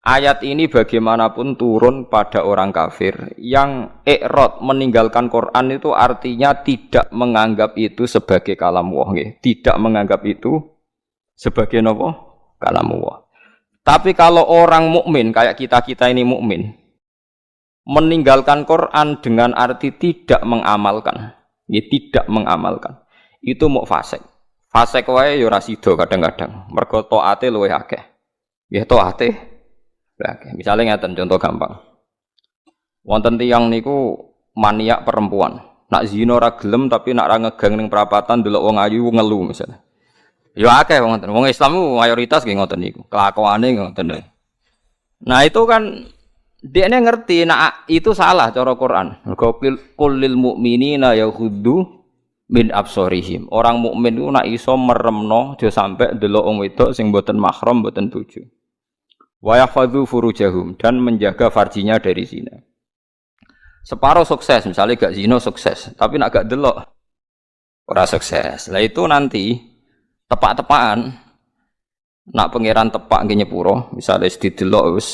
ayat ini bagaimanapun turun pada orang kafir yang i'rad meninggalkan Quran itu artinya tidak menganggap itu sebagai kalam Allah, tidak menganggap itu sebagai apa? Kalam Allah. Tapi kalau orang mukmin kayak kita ini mukmin, meninggalkan Quran dengan arti tidak mengamalkan, tidak mengamalkan, itu mau fasik. Fasik wae ya ora sida kadang-kadang. Mergo taate luwih akeh. Nggih taate. Misalnya ngeten contoh gampang. Wonten tiyang niku maniak perempuan. Nak zina ora gelem tapi nak ra ngegang ning perapatan delok wong ayu ngelu misalnya. Ya akeh wong ngoten. Wong Islam ku mayoritas nggih ngoten niku. Kelakuane ngoten. Nah itu kan dia ngerti nak itu salah cara Quran. Mergo qul lil mu'minina yaghuddu min absarihim. Orang mukmin ku nak iso meremno aja sampe delok wong wedok sing mboten mahram, mboten bojo. Wa yahfadzu furujahum dan menjaga farjinya dari zina. Separuh sukses, misalnya gak zina sukses, tapi nak gak delok ora sukses. Lah itu nanti tepak-tepakan nak pangeran tepak nggih nyepuro, misalnya didelok wis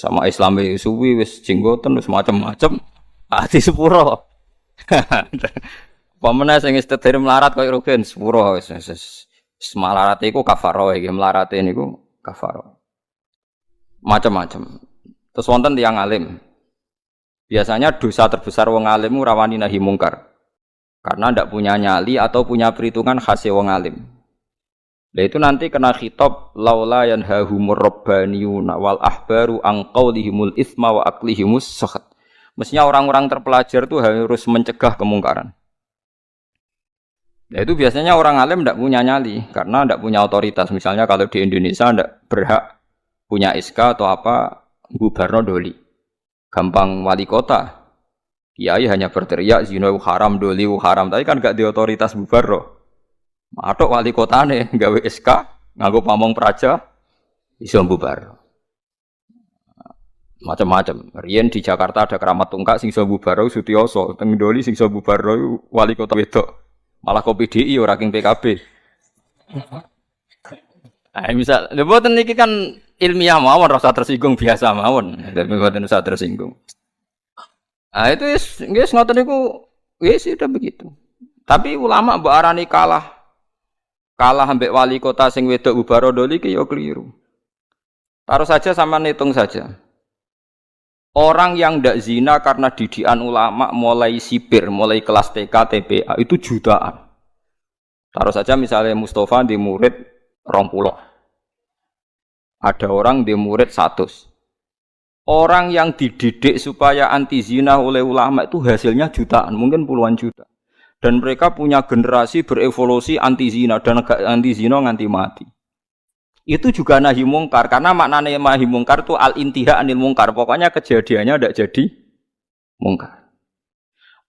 sama Islami suwi wis jenggoten wis macam-macam, ati sepuro. Pamane sing istedher melarat koyo rugen sepuro wis melarat iku kafaro iki, melarate niku kafaro. Macam-macam. Terus wonten tiyang alim. Biasanya dosa terbesar wong alim ora wani nahi mungkar. Karena ndak punya nyali atau punya perhitungan khase wong alim. Lah itu nanti kena khitab laula yanhahumur rabbaniyuna wal ahbaru an qaulihimul itsma wa aqlihimus sakhat. Mestinya orang-orang terpelajar itu harus mencegah kemungkaran. Nah itu biasanya orang alim ndak punya nyali karena ndak punya otoritas. Misalnya kalau di Indonesia ndak berhak punya SK atau apa gubarno doli. Gampang wali kota. Kiai hanya berteriak zina haram, doli haram, tapi kan gak di otoritas gubarno. Matok wali kotane gawe SK, nganggo pamong praja iso bubarno. Macam-macam. Riyen di Jakarta ada keramat tungkak sing iso bubarno Sutioso, teng doli sing iso bubarno wali kota wedok. Malah kopi DI ora king PKB. Misal, mboten niki kan ilmiah mawon rasa tersinggung biasa mawon. Mboten usah tersinggung. Itu wis ngoten niku wis sudah begitu. Tapi ulama mbok arani kalah ambek wali kota sing wedok ubaro doli ki ya keliru. Taruh saja sama hitung saja. Orang yang ndak zina karena didikan ulama mulai sipir, mulai kelas TK, TPA itu jutaan. Taruh saja misalnya Mustafa di murid 20. Ada orang di murid 100. Orang yang dididik supaya anti zina oleh ulama itu hasilnya jutaan, mungkin puluhan juta. Dan mereka punya generasi berevolusi anti zina dan anti zina nganti mati. Itu juga nahi mungkar karena maknanya nahi mungkar itu al-intiha anil mungkar. Pokoknya kejadiannya tidak jadi mungkar.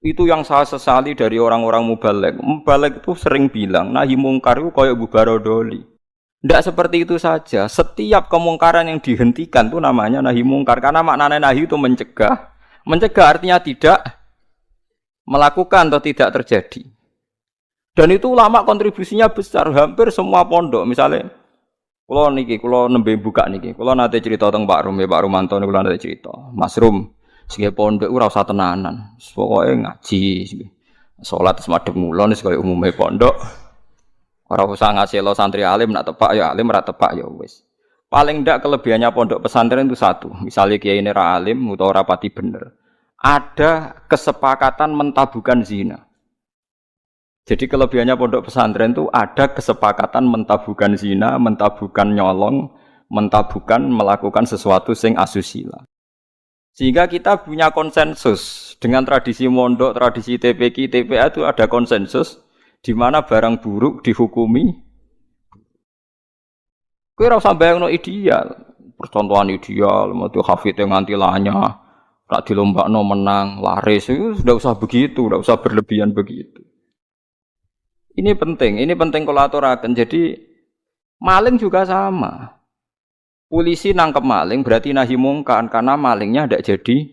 Itu yang saya sesali dari orang-orang mubaligh. Mubaligh itu sering bilang nahi mungkar itu kayak bubaro doli. Tidak seperti itu saja. Setiap kemungkaran yang dihentikan itu namanya nahi mungkar. Karena maknanya nahi itu mencegah. Mencegah artinya tidak melakukan atau tidak terjadi. Dan itu ulama kontribusinya besar. Hampir semua pondok. Misalnya, kalau nembe buka niki, kalau nanti cerita tentang Pak Rum, Pak Rumanto, kalau nanti cerita. Mas Rum, sebagai pondok itu rasa tenanan. Pokoknya ngaji. Sholat semadep mulon, sebagai umumnya pondok. Orang usah ngasih lo santri alim nak tepak ya alim, ora tepak ya wis. Paling ndak kelebihannya pondok pesantren itu satu. Misalnya kiai ini ra alim utawa ora pati bener. Ada kesepakatan mentabukan zina. Jadi kelebihannya pondok pesantren itu ada kesepakatan mentabukan zina, mentabukan nyolong, mentabukan melakukan sesuatu sing asusila. Sehingga kita punya konsensus dengan tradisi mondok, tradisi TPQ, TPA itu ada konsensus. Di mana barang buruk dihukumi. Kowe ora usah bayangno ideal, percontohan ideal, metu hafid yang nganti lanya, rak dilombakno menang, laris itu sudah usah begitu, sudah usah berlebihan begitu. Ini penting kalau aturaken. Jadi maling juga sama. Polisi nangkep maling berarti nahi mungkar karena malingnya ndak jadi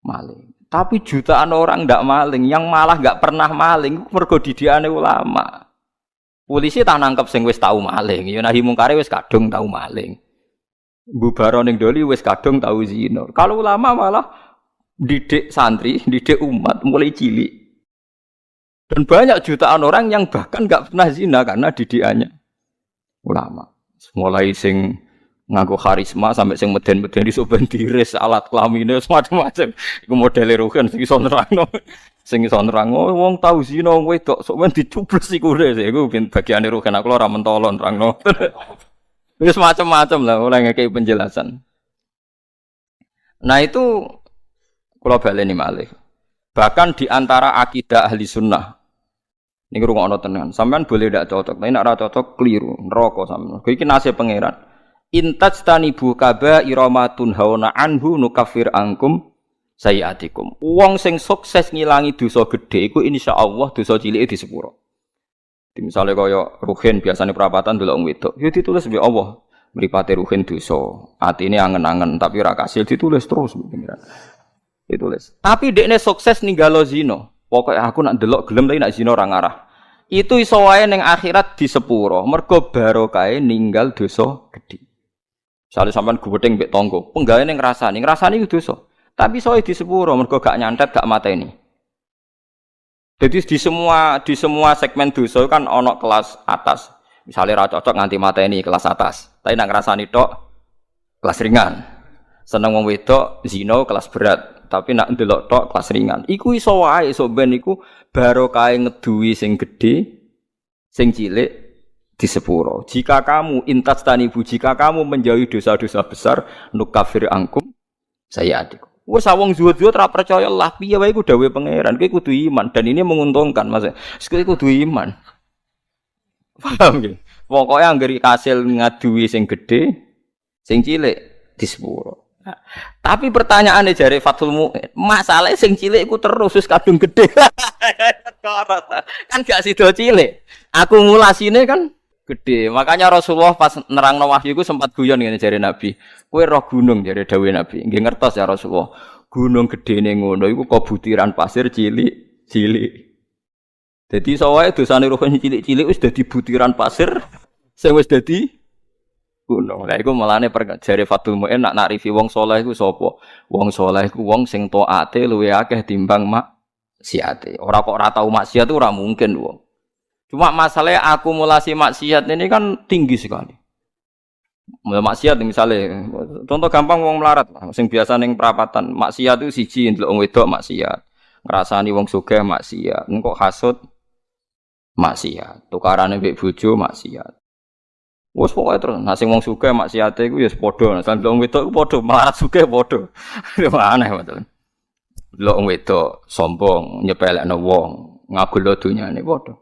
maling. Tapi jutaan orang ndak maling, yang malah nggak pernah maling, mergo didikane ulama. Polisi tak nangkep sing wis tau maling, ya nahi mungkare wis kadung tau maling. Mbubaro ning doli wis kadung tau zina. Kalau ulama malah didik santri, didik umat mulai cilik. Dan banyak jutaan orang yang bahkan enggak pernah zina karena didikannya ulama. Mulai sing nganggo karisma sampai sing meden-meden iso ben diris alat kelamine macam-macam. Iku modele rugen sing iso nerangno. Sing iso nerangno wong tau zina wong wedok sok men dicubles iku res. Iku bagiane rugen aku ora mentolon nerangno. Wis macam-macam lah oleh ngekei penjelasan. Nah itu kula baleni malih. Bahkan di antara akidah ahli sunnah niku rungokno tenan. Sampeyan boleh ndak cocok, tapi nek ora cocok keliru, neraka sampeyan. Iki nasib pangeran. Intajtanibu kaba'ira ma tunhauna anhu nukaffir ankum sayiatikum. Wong sing sukses ngilangi dosa gedhe iku insyaallah dosa cilike disepuro. Misalnya kaya ruhin biasanya perapatan delok wong wedok, ya ditulis mbek Allah. Mripate ruhin dosa, atine angen-angen tapi ora kasil ditulis terus pengiran. Ditulis. Tapi dekne sukses ninggalo zina. Pokoke aku nak delok gelem tapi nak zina ora ngarah. Itu iso wae ning akhirat disepuro, mergo barokahe ninggal dosa gedhe. Misale sampean guweting mbek tangga, penggaweane ngrasani iku dosa. Tapi iso disepuro mergo gak nyantet, gak mateni. Jadi di semua segmen dosa kan ana kelas atas. Misalnya ra cocok nganti mateni kelas atas. Tapi nak ngrasani tok kelas ringan. Seneng wong wedok zina kelas berat, tapi nak ndelok tok kelas ringan. Iku iso wae iso ben iku barokah ngeduwi sing gedhe, sing cilik disepuro. Jika kamu jika kamu menjauhi dosa-dosa besar, nukafir angkum sayiatikum. Wes wong zuhud-zuhud ora percaya lah piye wae iku dawuhe pangeran. Kowe kudu iman dan ini menguntungkan Mas. Kowe kudu iman. Paham nggih? Pokoke anggere kasil ngaduwi sing gedhe, sing cilik disepuro. Nah, tapi pertanyaane jare Fathul Mu'in, masalahe sing cilik iku terus wis kadung gedhe. Kan gak sida cilik. Akumulasine kan gede. Makanya Rasulullah pas nerangno wahyu iku sempat guyon ngene jare Nabi. Kowe roh gunung jare dawuhe Nabi. Nggih ngertos ya Rasulullah. Gunung gedene ngono iku kok butiran pasir cilik-cilik. Dadi sawae dosane roh cilik-cilik wis dadi butiran pasir sing wis dadi gunung. Lah iku melane jare Fathul Mu'in nak nakrifi wong saleh iku sapa? Wong saleh iku wong sing taate luwih akeh timbang maksiate. Ora kok ora tau maksiat itu ora mungkin wong. Cuma masalahnya akumulasi maksiat ini kan tinggi sekali. Maksiat misalnya, contoh gampang wong melarat, sing biasa ning perapatan, maksiat itu siji ndelok wong wedok maksiat, ngrasani wong sugih maksiat, engko hasud maksiat, tukarane mbek bojo maksiat. Wes pokoke terus, nah sing wong sugih maksiate iku ya padha, nah ndelok wong wedok iku padha, melarat sugih padha. Aneh betul. Ndelok wong wedok sombong, nyepelekno wong, ngagul dunyane padha.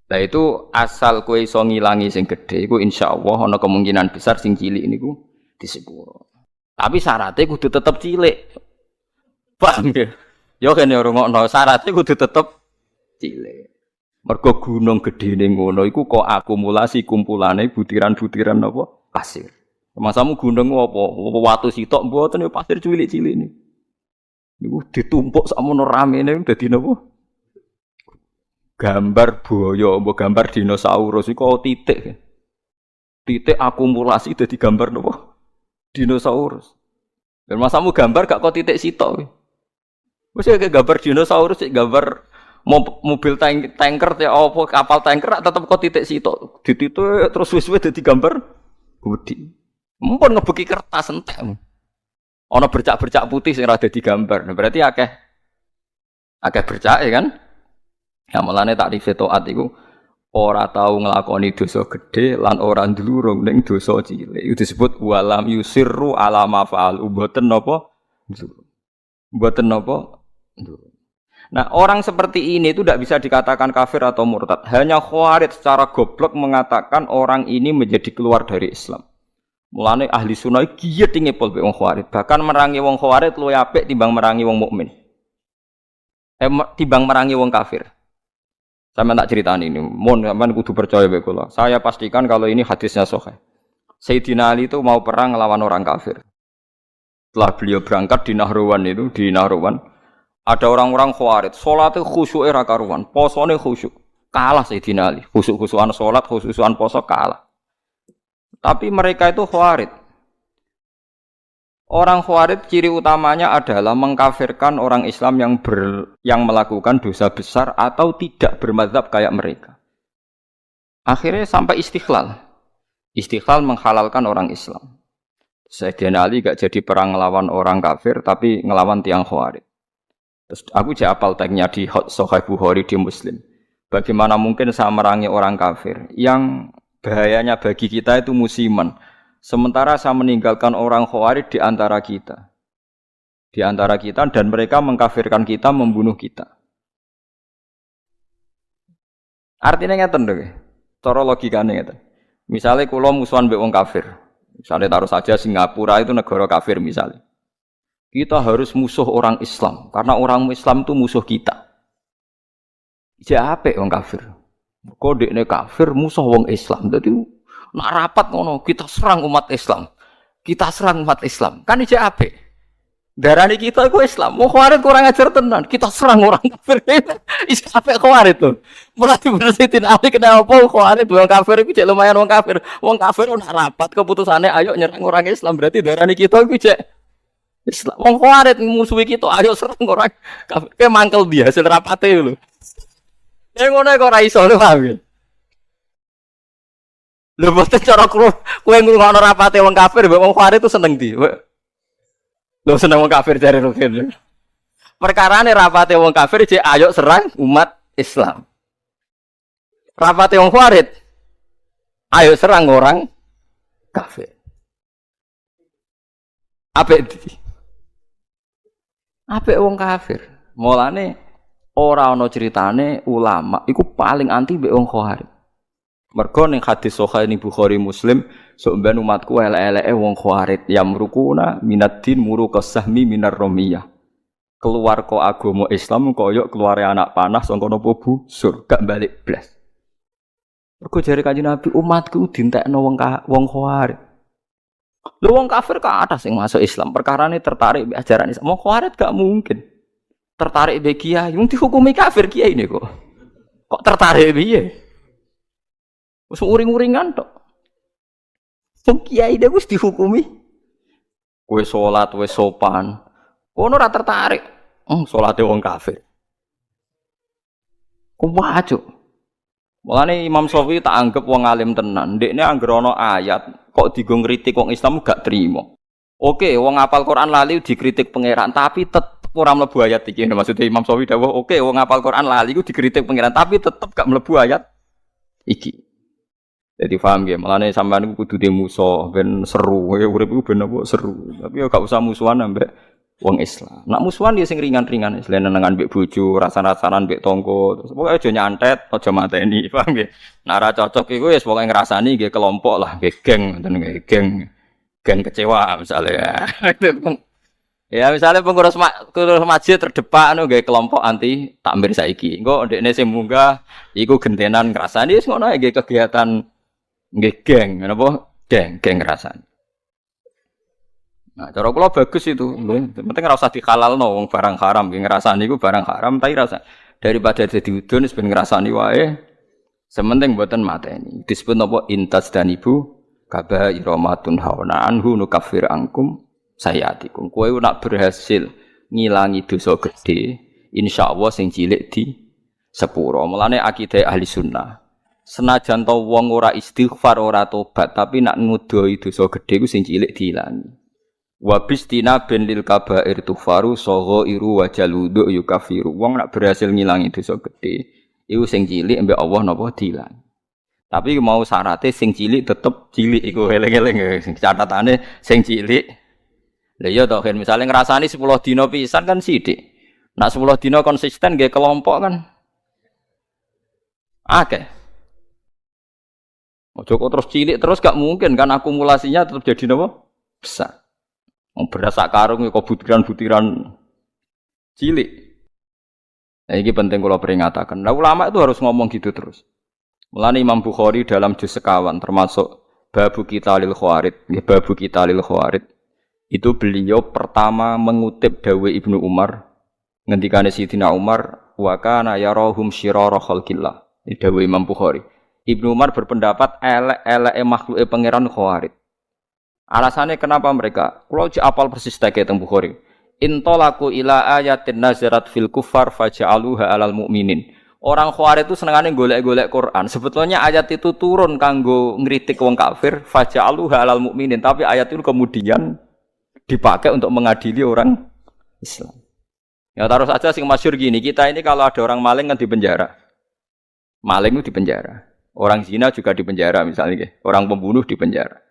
Lah itu asal kowe iso ngilangi sing gedhe iku insyaallah ana kemungkinan besar sing cilik niku disepuro. Tapi syaratnya kudu tetep cilik. Paham ya? Ya kene rungokno syaratnya kudu tetep cilik. Mergo gunung gedene ngono iku kok akumulasi kumpulane butiran-butiran apa? Pasir. Masamu gunung apa? Watu sitok mboten ya pasir cilik-cilik niku ditumpuk sakmono ramene dadi napa? Gambar buaya, mbok gambar dinosaurus iku titik. Titik akumulasi dadi gambar napa? Dinosaurus. Dan masamu gambar gak kok titik sitok. Wis ya gambar dinosaurus, gambar mobil tanker ya apa kapal tanker tetep kok titik sitok. Dititik terus wis dadi gambar gede. Mumpun ngebeki kertas entek. Ana bercak-bercak putih sing ora dadi gambar. Nah, berarti akeh bercak ya kan? Ya mulane takrif taat iku ora tau nglakoni dosa gedhe lan ora ndlurung ning dosa cilik. Iku disebut walam yusirru ala ma fa'al. Mboten napa? Mboten napa? Nah, orang seperti ini itu tidak bisa dikatakan kafir atau murtad. Hanya Khawarij secara goblok mengatakan orang ini menjadi keluar dari Islam. Mulane ahli sunnah iki ngepol be wong Khawarij. Bahkan merangi wong Khawarij luwih apik timbang merangi wong mukmin. Timbang merangi wong kafir. Saya tak ceritain ini, sampean kudu percaya be kula. Saya pastikan kalau ini hadisnya sahih. Sayyidina Ali itu mau perang melawan orang kafir. Setelah beliau berangkat di Nahrawan ada orang-orang Khawarij, salatnya khusyuke ra karuan, posone khusyuk. Kalah Sayyidina Ali, khusyuk-khusyukan salat, khusyukan poso kalah. Tapi mereka itu Khawarij. Orang Khawarij ciri utamanya adalah mengkafirkan orang Islam yang melakukan dosa besar atau tidak bermadzhab kayak mereka. Akhirnya sampai istighlal. Istighlal menghalalkan orang Islam. Sayyidina Ali gak jadi perang ngelawan orang kafir tapi ngelawan tiang Khawarij. Terus aku jadi apal tagnya di Sahih Bukhari di Muslim. Bagaimana mungkin saya merangi orang kafir yang bahayanya bagi kita itu musiman. Sementara saya meninggalkan orang Khawarij di antara kita. Di antara kita dan mereka mengkafirkan kita, membunuh kita. Artinya ngeten lho. Cara logikane ngeten. Misalnya kula musuhan mbek wong kafir. Misalnya taruh saja Singapura itu negara kafir misalnya. Kita harus musuh orang Islam karena orang Islam itu musuh kita. Ya apik wong kafir. Kodekne kafir musuh wong Islam. Dadi nak rapat ngono, kita serang umat Islam. Kita serang umat Islam. Kan ijek apik. Darani kita iku Islam. Mau Khawarij kurang ajar tenan. Kita serang orang kafir. Is apik Khawarij to. Mulai bersihin ali kenapa Khawarij wong kafir iku jek lumayan wong kafir. Wong kafir nak rapat keputusane ayo nyerang orang Islam. Berarti darani kita iku jek Islam. Wong Khawarij musuhi kita ayo serang orang kafir. Kayak mangkel dia hasil rapate lho. Ya ngono kok ora iso lho paham. Lho boten cara kowe ngrungokno rapate wong kafir mbek wong Khawarij itu seneng ndi? Lho seneng wong kafir jare Rukin. Perkarane rapate wong kafir jek ayo serang umat Islam. Rapate wong Khawarij ayo serang orang kafir. Apik ndi? Apik wong kafir. Mulane ora ana ceritane ulama iku paling anti mbek wong Khawarij. Mergo ning hadis sahih ning Bukhari Muslim, sok ben umatku elek-eleke wong Khawarij yamrukuna minaddin muruqas sahmi minar ramiyah. Keluar kok agama Islam koyo keluare anak panah saka napa busur, gak balik blas. Mergo jare Kanjeng Nabi umatku dientekno wong Khawarij. Lho wong kafir ka atas sing masuk Islam, perkarane tertarik mbek ajaran Islam. Wong Khawarij gak mungkin tertarik mbek kiai, wong dihukumi kafir kiai ini kok. Kok tertarik piye? Wis uring-uringan tok. Wong kiai dia wis dihukumi. Kowe salat wis sopan. Ono ora tertarik. Salate wong kafir. Kuwajuk. Mulane Imam Syafi'i tak anggap wong alim tenan. Ndekne anggere ana ayat kok digo ngritik wong Islam gak trimo. Oke, wong hafal Quran lali dikritik pangeran, tapi tetep ora mlebu ayat iki. Maksudnya Imam Syafi'i dawuh, oke wong hafal Quran lali iku dikritik pangeran, tapi tetep gak mlebu ayat iki. Jadi paham ya, malane sampean iku kudu musuh ben seru, ya urip iku ben apa seru. Tapi ya gak usah musuhan ambek wong Islam. Nak musuhan ya sing ringan-ringan, selain nenengan mbek bojo, rasan-rasanan mbek tangga, terus pokoke aja nyantet, aja mateni, paham ya. Nek ora cocok iku wis pokoke ngrasani nggih kelompok lah, nggih geng, ngoten nggih geng kecewa misalnya. Ya misalnya pengurus masjid terdepak anu nggih kelompok anti takmir saiki. Engko ndekne sing munggah iku gentenan ngrasani wis ngono nggih kegiatan nggih geng, napa? Geng rasane. Nah, cara kula bagus itu. Penting ora usah dihalalno wong barang haram, nggih ngrasani iku barang haram tapi rasa daripada dadi udun wis ben ngrasani wae. Sementing mboten mateni. Disebut napa intas dan ibu kabaira matun hauna anhu nukaffir angkum sayatikum. Kowe nak berhasil ngilangi dosa gedhe, insyaallah sing cilik di sepuro. Mulane akidah ahli sunnah. Senajan to wong ora istighfar ora tobat tapi nak ngudoi dosa gedhe ku sing cilik diilangi. Wa bistina bin lil kabair tufaru saghairu wa jaludu yukafiru. Wong nak berhasil ngilangi dosa gedhe iku sing cilik mbek Allah napa diilangi. Tapi mau syaratnya sing cilik tetep cilik iku eling-eling catatane sing cilik. Lah iya to kan misale ngrasani 10 dina pisan kan sithik. Nak 10 dina konsisten nggih kelompok kan akeh. Ojo kok terus cilik terus gak mungkin kan akumulasinya tetap jadi napa? Besar. Wong beras sak karung kok butiran-butiran cilik. Nah, ini penting kalau peringatakan. Nah, ulama itu harus ngomong gitu terus. Mulane Imam Bukhari dalam juz sekawan termasuk babu qitalil khawarij, nggih babu qitalil khawarij. Itu beliau pertama mengutip dawuh Ibnu Umar ngendikane Sidina Umar wa kana yarahum syirara khalqillah. Ini dawuh Imam Bukhari. Ibnu Umar berpendapat elek-eleke makhluke pangeran khawarij. Alasannya kenapa mereka? Kalau apal persis teks teng Bukhari. Intolaku ila ayatin nazarat fil kufar faja'aluha alal mu'minin. Orang Khawarij itu senengane golek-golek Quran. Sebetulnya ayat itu turun kanggo ngritik wong kafir, faja'aluha alal mu'minin, tapi ayat itu kemudian dipakai untuk mengadili orang Islam. Ya taruh saja sing masyhur gini, kita ini kalau ada orang maling kan di penjara. Maling itu di penjara. Orang zina juga di penjara misalnya, orang pembunuh di penjara.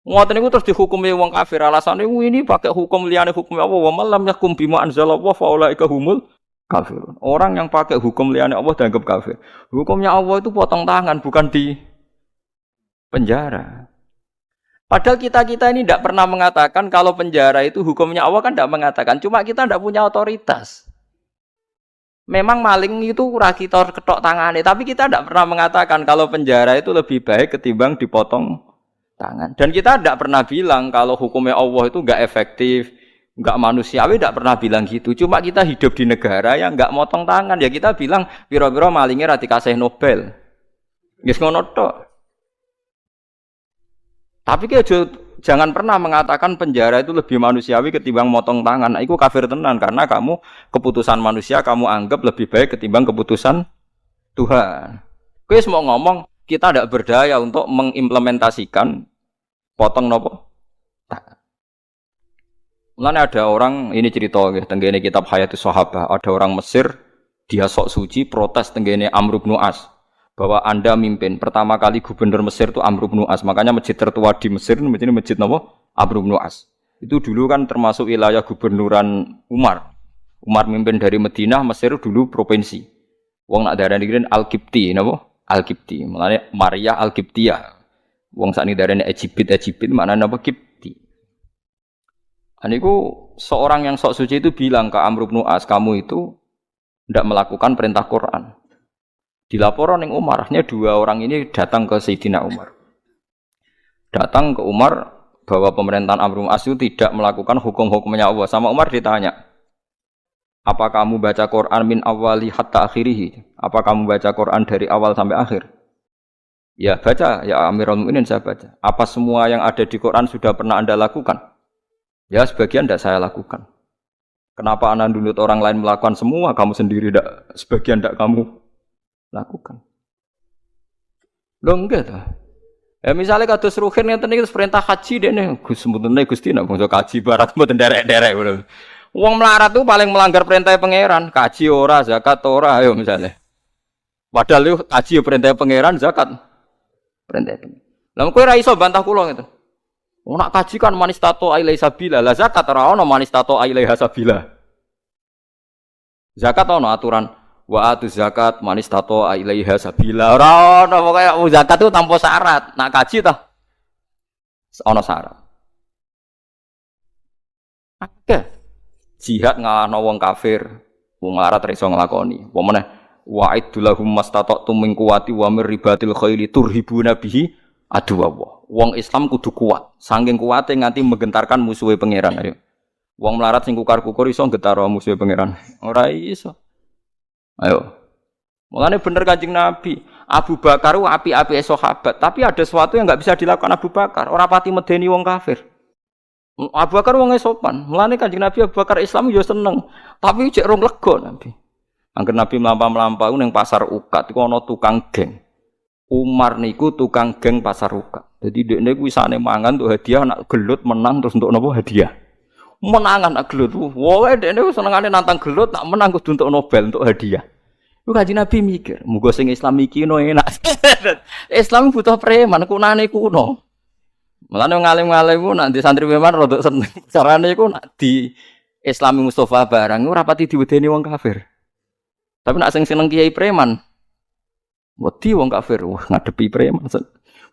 Ngoten niku terus dihukumi wong kafir alasane ini pakai hukum liyane hukum Allah wa malam yakum bima anzalallahu fa ulaika humul kafirun. Orang yang pakai hukum liyane Allah dianggap kafir. Hukumnya Allah itu potong tangan bukan di penjara. Padahal kita ini tidak pernah mengatakan kalau penjara itu hukumnya Allah kan tidak mengatakan. Cuma kita tidak punya otoritas. Memang maling itu ora kita ketok tangane, tapi kita tidak pernah mengatakan kalau penjara itu lebih baik ketimbang dipotong tangan. Dan kita tidak pernah bilang kalau hukumnya Allah itu enggak efektif, enggak manusiawi, tidak pernah bilang gitu. Cuma kita hidup di negara yang enggak motong tangan, ya kita bilang pira-pira malingnya ra dikasih Nobel. Wis ngono tok. Tapi jangan pernah mengatakan penjara itu lebih manusiawi ketimbang motong tangan. Nah, itu kafir tenan karena kamu keputusan manusia kamu anggap lebih baik ketimbang keputusan Tuhan. Kowe mau ngomong kita tidak berdaya untuk mengimplementasikan potong nopo. Mulanya ada orang ini cerita tenggene kitab Hayatus Sahabah, ada orang Mesir dia sok suci protes tenggene Amr bin As bahwa Anda mimpin pertama kali gubernur Mesir itu Amr bin As, makanya masjid tertua di Mesir ini masjid nopo Amr bin As. Itu dulu kan termasuk wilayah gubernuran Umar. Umar mimpin dari Madinah, Mesir dulu provinsi. Wong nak darani Al-Qibti napa? Al-Qibti, mulane Maria Al-Qibtiyah. Wong sakniki darane Egypt maknane apa Qibti. Aniku seorang yang sok suci itu bilang ke Amr bin As, kamu itu tidak melakukan perintah Quran. Dilaporan ning Umar, akhirnya dua orang ini datang ke Sayyidina Umar. Datang ke Umar bahwa pemerintahan Amr bin As itu tidak melakukan hukum-hukumnya Allah. Sama Umar ditanya, apa kamu baca Quran min awali hatta akhirih? Apa kamu baca Quran dari awal sampai akhir? Ya baca, ya Amirul Mukminin saya baca. Apa semua yang ada di Quran sudah pernah Anda lakukan? Ya sebagian tidak saya lakukan. Kenapa Anda nuntut orang lain melakukan semua, kamu sendiri tidak, sebagian tidak kamu lakukan? Loh enggak lah. Ya misalnya kados Ruhin ngeten iki perintah haji dene Gus mboten Gusti nek bangsa kaji barat mboten derek-derek ngono. Wong melarat itu paling melanggar perintah pangeran, kaji ora, zakat ora, ayo misalnya. Padahal itu kaji perintah pangeran, zakat perintah pangeran. Lah kowe ora iso bantah kula ngoten. Wong nak kaji kan manistato ilaihi sabila, lah zakat ora ono manistato ilaihi sabila. Zakat ono aturan wa atu zakat manistato ilaihi sabila. Ora ono pokoke zakat itu tanpa syarat. Nak kaji ta ono syarat. Oke. Jihad ngalahno wong kafir, wong larat ra iso nglakoni. Apa meneh wa'idul lahum mastata'tum min quwwati wa mir ribatil khaili turhibuna bihi aduwwa. Wong Islam kudu kuat, saking kuwate nganti menggentarkan musuhe pangeran. Ayo. Wong melarat sing kukar-kukur iso nggetaro musuhe pangeran. Ora iso. Ayo. Mulane bener Kanjeng Nabi, Abu Bakar ku api-api sahabat, tapi ada sesuatu yang enggak bisa dilakukan Abu Bakar, ora pati medeni wong kafir. Abu Bakar wong sopan. Mulane Kanjeng Nabi Abu Bakar Islam yo seneng, tapi cek rong lega Nabi. Angger Nabi mlampah-mlampah ning pasar Ukat iku ana tukang geng. Umar niku tukang geng pasar Ukat. Jadi dekne kuwi wisane mangan untuk hadiah, nak gelut menang terus untuk napa hadiah. Menangan nak gelut. Woe dekne senengane nantang gelut, nak menang kudu untuk Nobel untuk hadiah. Iku Kanjeng Nabi mikir, muga sing Islam iki no enak. Islam butuh preman, kunane kuno. Mulane ngalim-ngalim ku nak di santri preman rada seneng. Carane iku nak di Islami Mustafa barang ora pati diwedeni wong kafir. Tapi nak sing seneng kiai preman wedi wong kafir, wah ngadepi preman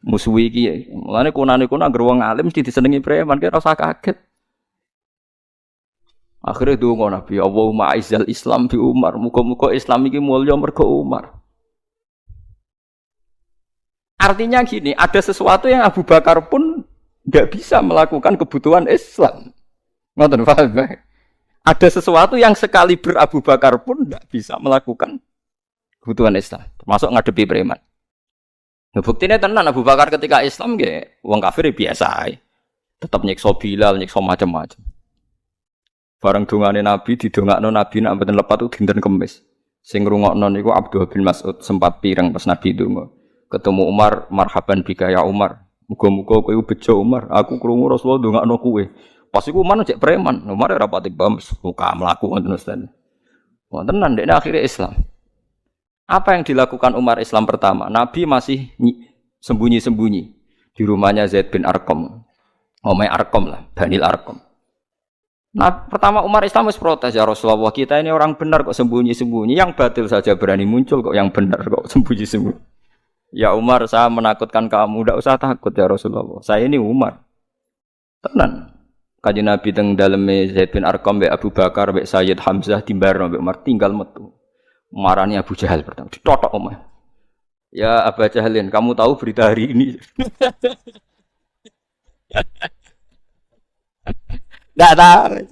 musuhi iki. Mulane kunane kuno anggere wong alim mesti disenengi preman, kira ora usah kaget. Akhirnya donga Nabi, Allahumma a'izzal Islam bi Umar. Muga-muga Islam iki mulya mergo Umar. Artinya gini, ada sesuatu yang Abu Bakar pun tidak bisa melakukan kebutuhan Islam. Ngoten paham? Ada sesuatu yang sekali Abu Bakar pun tidak bisa melakukan kebutuhan Islam, termasuk ngadepi preman. Nah, buktinya tenan Abu Bakar ketika Islam nggih wong kafir biasa ae. Tetap nyiksa Bilal, nyiksa macam-macam. Bareng dongane Nabi didongakno Nabi nek mboten lepat itu dinten Kamis. Sing ngrungokno niku Abdullah bin Mas'ud sempat pireng pas Nabi donga. Ketemu Umar, marhaban bika ya Umar. Muga-muga kowe bejo Umar, aku krungu Rasulullah ndongakno kowe. Pas iku Umar cek preman, Umar ora pati paham suka mlaku ngoten Ustaz. Wonten nang dekne akhire Islam. Apa yang dilakukan Umar Islam pertama? Nabi masih sembunyi-sembunyi di rumahnya Zaid bin Arqam. Omai Arqam lah, Banil Arqam. Nah, pertama Umar Islam harus protes, ya Rasulullah, kita ini orang benar kok sembunyi-sembunyi, yang batil saja berani muncul kok yang benar kok sembunyi-sembunyi. Ya Umar, saya menakutkan kamu, tidak usah takut ya Rasulullah. Saya ini Umar. Tenan. Kanjeng Nabi teng daleme Zaid bin Arqam mbek Abu Bakar mbek Sayyid Hamzah timbarno mbek Umar tinggal metu. Marani Abu Jahal pertama ditotok omah. Ya Abu Jahalin, kamu tahu berita hari ini? Tidak tahu.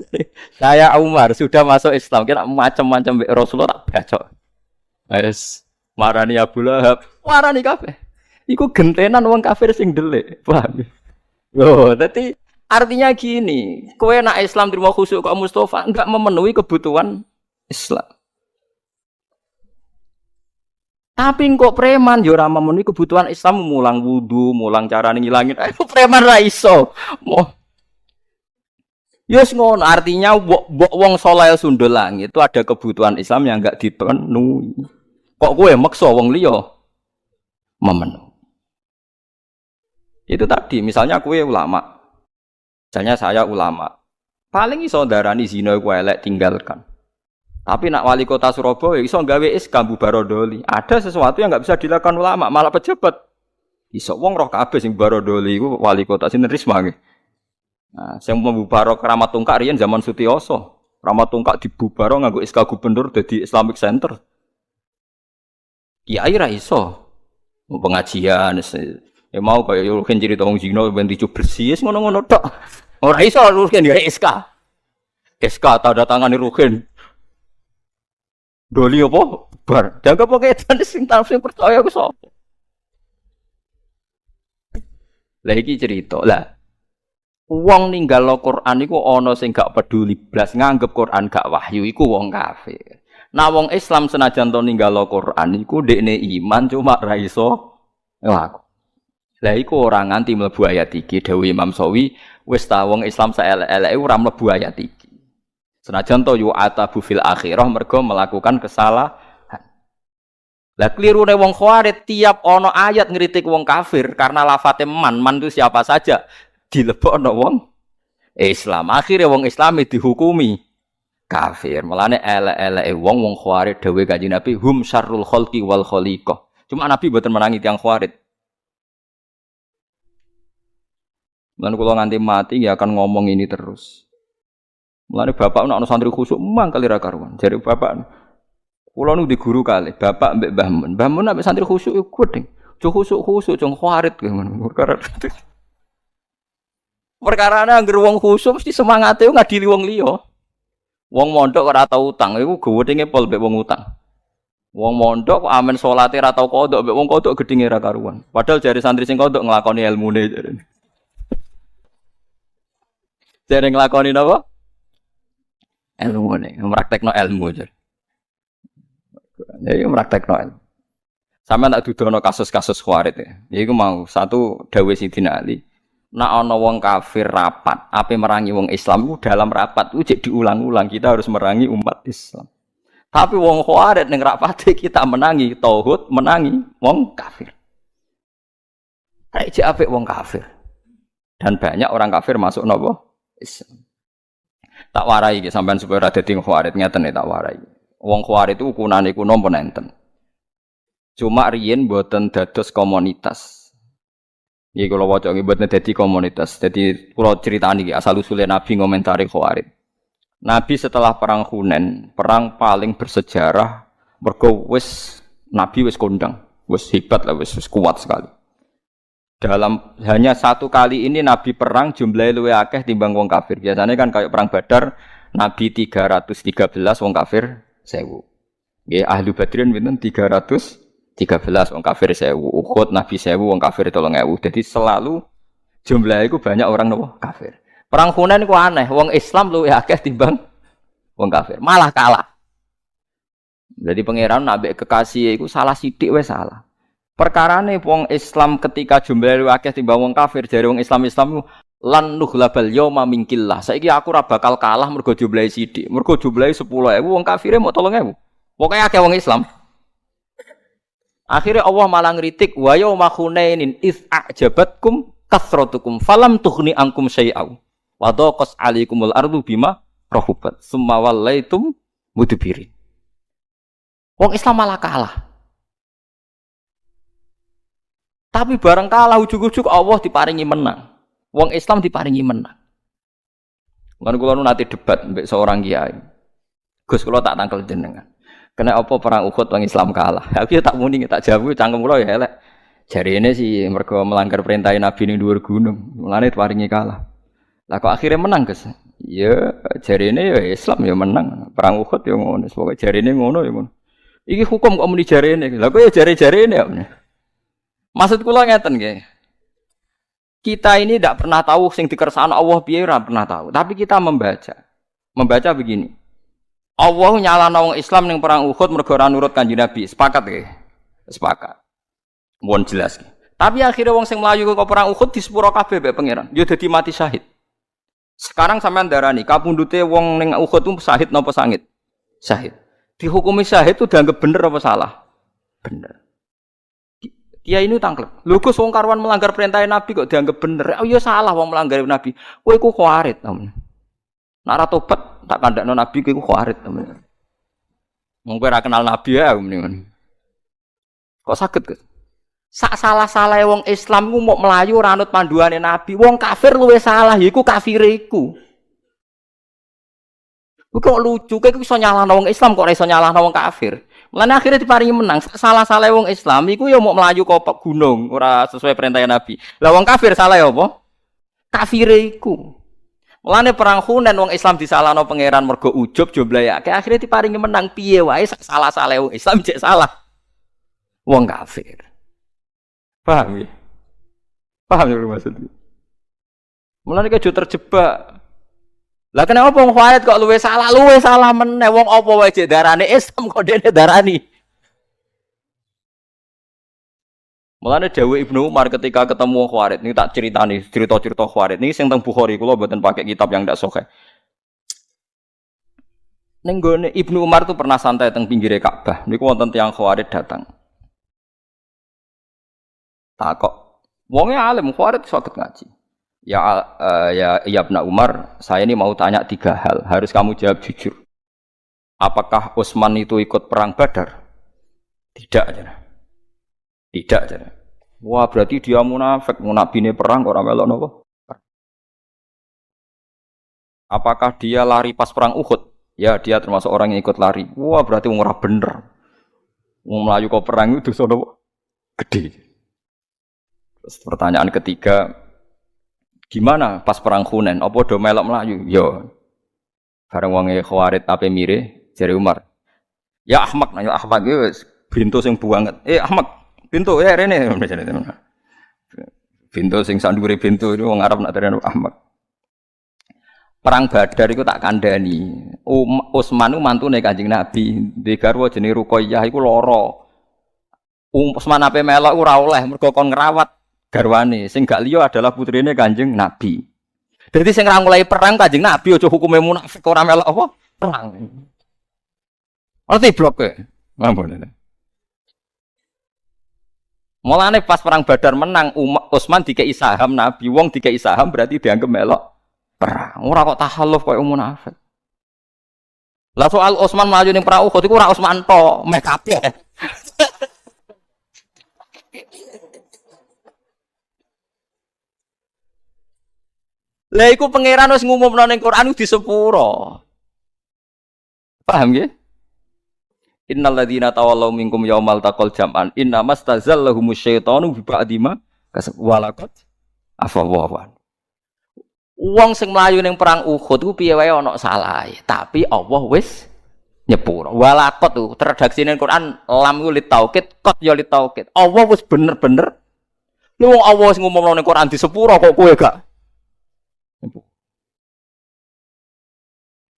Saya Umar sudah masuk Islam. Kira macam-macam Rasulullah tak bacok. Wes marani Abu Lahab, marani kabeh. Iku gentenan wong kafir sing delik. Paham? Loh, dadi artinya gini, kowe nak Islam terima khusyuk kok Mustafa enggak memenuhi kebutuhan Islam. Tapi kok preman yo ora memenuhi kebutuhan Islam, mulang wudu, mulang carane ngilangin. Ayo preman ra iso. Yes ngono, artinya wong saleh sundul langit itu ada kebutuhan Islam yang enggak dipenuhi. Kok kowe maksa wong liya memenuhi. Itu tadi, misalnya kowe ulama. Misalnya saya ulama. Paling iso ndarani zina kowe elek tinggalkan. Tapi nak wali kota Surabaya iso gawe SK bubarodoli. Ada sesuatu yang enggak bisa dilakukan ulama, malah pejabat. Iso wong roh kabeh sing bubarodoli iku wali kota sinten Risma nggih. Nah, sing membubaro Keramat Tungkak riyen zaman Sutioso. Keramat Tungkak dibubaro nganggo SK gubernur dadi Islamic Center. Kiai ra iso. Pengajian ya mau kaya rugen cerita wong zina ben dicu bersih ngono-ngono tok. Ora iso rugen ya SK. SK tanda tangane rugen. Doli apa? Bar. Dianggap paketan sing percaya ku sapa? Lah iki cerita. Lah wong ninggal Al-Qur'an iku ana sing gak peduli blas nganggep Qur'an gak wahyu iku wong kafir. Nah wong Islam senajan to ninggal Al-Qur'an iku dekne iman cuma ra iso laku. Lah iku ora nganti mlebu ayat iki dawuh Imam Sawi wis ta wong Islam saelek-eleke ora mlebu ayat iki. Senajan to yu'atabu fil akhirah mergo melakukan kesalahan. Lah klirune wong Khawarij tiap ana ayat ngritik wong kafir karena lafate man itu siapa saja dilebokno wong Islam. Akhire wong Islami dihukumi kafir. Mulane elek-eleke wong Khawarij dawuh Kanjeng Nabi hum syarrul khalqi wal khaliqah. Cuma Nabi mboten menangi tiyang Khawarij. Mulane kula nganti mati ya akan ngomong ini terus. Mulane bapak ana santri khusyuk mangkali ra karuan. Jare bapak kula nu di guru kali, bapak mbek Mbah Mun. Mbah Mun ambek santri khusyuk iku gedeng. Jo khusyuk jong Khawarij ngono. Perkarane anggere wong khusyuk mesti semangate ngadili wong liya. Wong mondok ora tau utang iku gedenge pol mbek wong utang. Wong mondok kok amen salate ora tau kodok mbek wong kodok gedenge ra karuan. Padahal jare santri sing kodok nglakoni ilmune jare. Jare nglakoni napa? Ilmune, praktekno ilmu jare. Ya praktekno ilmu. Sampeyan tak dudono kasus-kasus Khawarij ya. Iku mau satu dawuh Sidina Ali. Nek ana wong kafir rapat, ape merangi wong Islam ku dalam rapat ku jek diulang-ulang kita harus merangi umat Islam. Tapi wong Khawarij ning rapate kita menangi tauhid, menangi wong kafir. Kayak jek apik wong kafir. Dan banyak orang kafir masuk napa? Islam. Tak warai iki sampean supaya ora dadi Khawarij ngeten tak warai. Wong Khawarij itu ukunane iku napa nenten. Cuma riyen mboten dados komunitas. Iki kula waca nggih mboten dadi komunitas. Dadi kula critani iki asal usule Nabi ngomentari Khawarij. Nabi setelah perang Hunain, perang paling bersejarah mergo wis Nabi wis kondang, wis hebat lah, wis kuat sekali. Dalam hanya satu kali ini Nabi perang jumlahnya luwih akeh timbang wong kafir. Biasanya kan kayak perang Badar Nabi 313 wong kafir 1000. Nggih ahli Badrin pinten 313 wong kafir 1000. Uhud Nabi 1000 wong kafir 3000. Jadi selalu jumlah iku banyak orang nopo kafir. Perang Hunain iku aneh, wong Islam luwih akeh timbang wong kafir, malah kalah. Jadi pangeran nabi kekasih iku salah sithik wis salah. Perkarane wong Islam ketika jumlah luwih akeh timbang wong kafir, jare wong Islam iku lan nughlabal yauma minkillah. Saiki aku ora bakal kalah mergo jumlahe sithik. Mergo jumlahe 10.000, wong kafire mau 3.000. Pokoke akeh wong Islam. Akhirnya Allah malah ngritik wa yauma Hunainin iz a'jabatkum kasratukum falam tughni ankum syai'au wa daqas 'alaikumul ardu bima rahubat summa wallaitum mudbirin. Wong Islam malah kalah. Tapi bareng kalah ujug-ujug Allah diparingi menang. Wong Islam diparingi menang. Lan kula nu nate debat mbek seorang kiai. Gus kula tak tangkel jenengan. Kena apa perang Uhud wong Islam kalah. Aku tak muni tak jawab cangkem kula ya elek. Jarine sih mergo melanggar perintah Nabi ning dhuwur gunung. Mulane diparingi kalah. Lah kok akhirnya menang, Gus? Ya jarine ya Islam ya menang. Perang Uhud ya ngono. Pokoke jarine ngono ya ngono. Iki hukum kok muni jarine. Lah kok ya jare-jarine ya. Maksud kula ngeten nggih. Kita ini tidak pernah tahu sing dikersakno Allah piye ora pernah tahu. Tapi kita membaca. Membaca begini. Allah nyalano wong Islam ning perang Uhud mergo ora nurut Kanjeng Nabi. Sepakat nggih? Sepakat. Mohon jelas. Tapi akhirnya wong sing mlayu ke perang Uhud disepuro kabeh mbek pangeran. Yo dadi mati syahid. Sekarang sampean darani kapundhute wong ning Uhud itu syahid napa sangit? Syahid. Dihukumi syahid itu dianggap bener apa salah? Bener. Kiai ini tangklep. Lho Gus wong karuan melanggar perintah Nabi kok dianggap bener. Oh ya salah wong melanggar Nabi. Kowe iku khawarit temen. Nek ora tobat tak kandhakno Nabi kowe iku khawarit temen. Wong kowe ora kenal Nabi ya mendingan. Kok saged Gus? Sak salah-salahe wong Islam ku mau melayu ora anut panduane Nabi. Wong kafir luwih salah yaiku kafire iku. Kok lucu kowe iso nyalahno wong Islam kok ora iso nyalahno wong kafir. Mulane akhirnya diparingi menang. Salah-salah wong Islam iku ya mau melayu ke gunung ora sesuai perintah Nabi. Lah wong kafir salah ya apa? Kafire iku. Mulane perang Hunain wong Islam disalahno pangeran mergo ujub jumlahe akeh. Akhirnya diparingi menang piye wae salah-salah wong Islam cek salah. Wong kafir. Paham ya? Paham ya maksudnya? Mulane kejo terjebak. Lah kenapa wong khawarit kok luwe salah meneh wong apa wae cek darane Islam kok dene darani. Mulane dawuh Ibnu Umar ketika ketemu Khawarij ini tak ceritani cerita-cerita Khawarij ini sing teng Bukhari kula mboten pakai kitab yang ndak sahih. Ning gone Ibnu Umar tuh pernah santai teng pinggire Ka'bah niku wonten tiyang Khawarij datang. Takok wonge alim Khawarij saged ngaji. Ya Ibnu Umar, saya ini mau tanya 3 hal. Harus kamu jawab jujur. Apakah Utsman itu ikut perang Badar? Tidak aja. Tidak aja. Wah, berarti dia munafik. Nabi ini perang kok ora melok napa? Apakah dia lari pas perang Uhud? Ya, dia termasuk orang yang ikut lari. Wah, berarti wong ora bener. Wong mlayu kok perang itu dosa napa? Gede. Terus pertanyaan ketiga, gimana pas perang Hunain? Apa do melok melayu? Yo. Bareng wong Khawarij ape mire jare Umar. Ya Ahmad, ya Ahmad iki wis bintu sing buanget. Ahmad, bintu rene. Bintu sing sandure bintu itu wong Arab nak terene Ahmad. Perang Badar iku tak kandhani. Utsman ku mantune Kanjeng Nabi, ndek garwa jenenge Ruqayyah iku lara. Utsman ape melok ora oleh mergo kon ngrawat garwane sing gak liya adalah putrine Kanjeng Nabi. Dadi sing ra mulai perang Kanjeng Nabi aja hukume munafik ora melok apa? Perang. Ngerti blok kowe? Ngampun. Mulane pas perang Badar menang Utsman dikei saham Nabi, wong dikei saham berarti dianggap melok perang. Ora kok tahalluf koyo munafik. Lah soal Utsman maju ning perang Uhud iku ora Utsman tok, meh kabeh. Lah iku pangeran wis ngumumno ning Quran di sepuro. Paham nggih? Innal ladzina tawallaw minkum yaumal taqal jam'an innamastazallahum syaitanu bi ba'di ma kasab walaqad afawwan. Wong sing mlayu ning perang Uhud ku piye wae ana salahe, tapi Allah wis nyepuro. Walaqad redaksine Quran lam ku li taukid, qad ya li taukid. Allah wis bener-bener Lu wong Allah sing ngomongno ning Quran di sepuro kok kowe gak.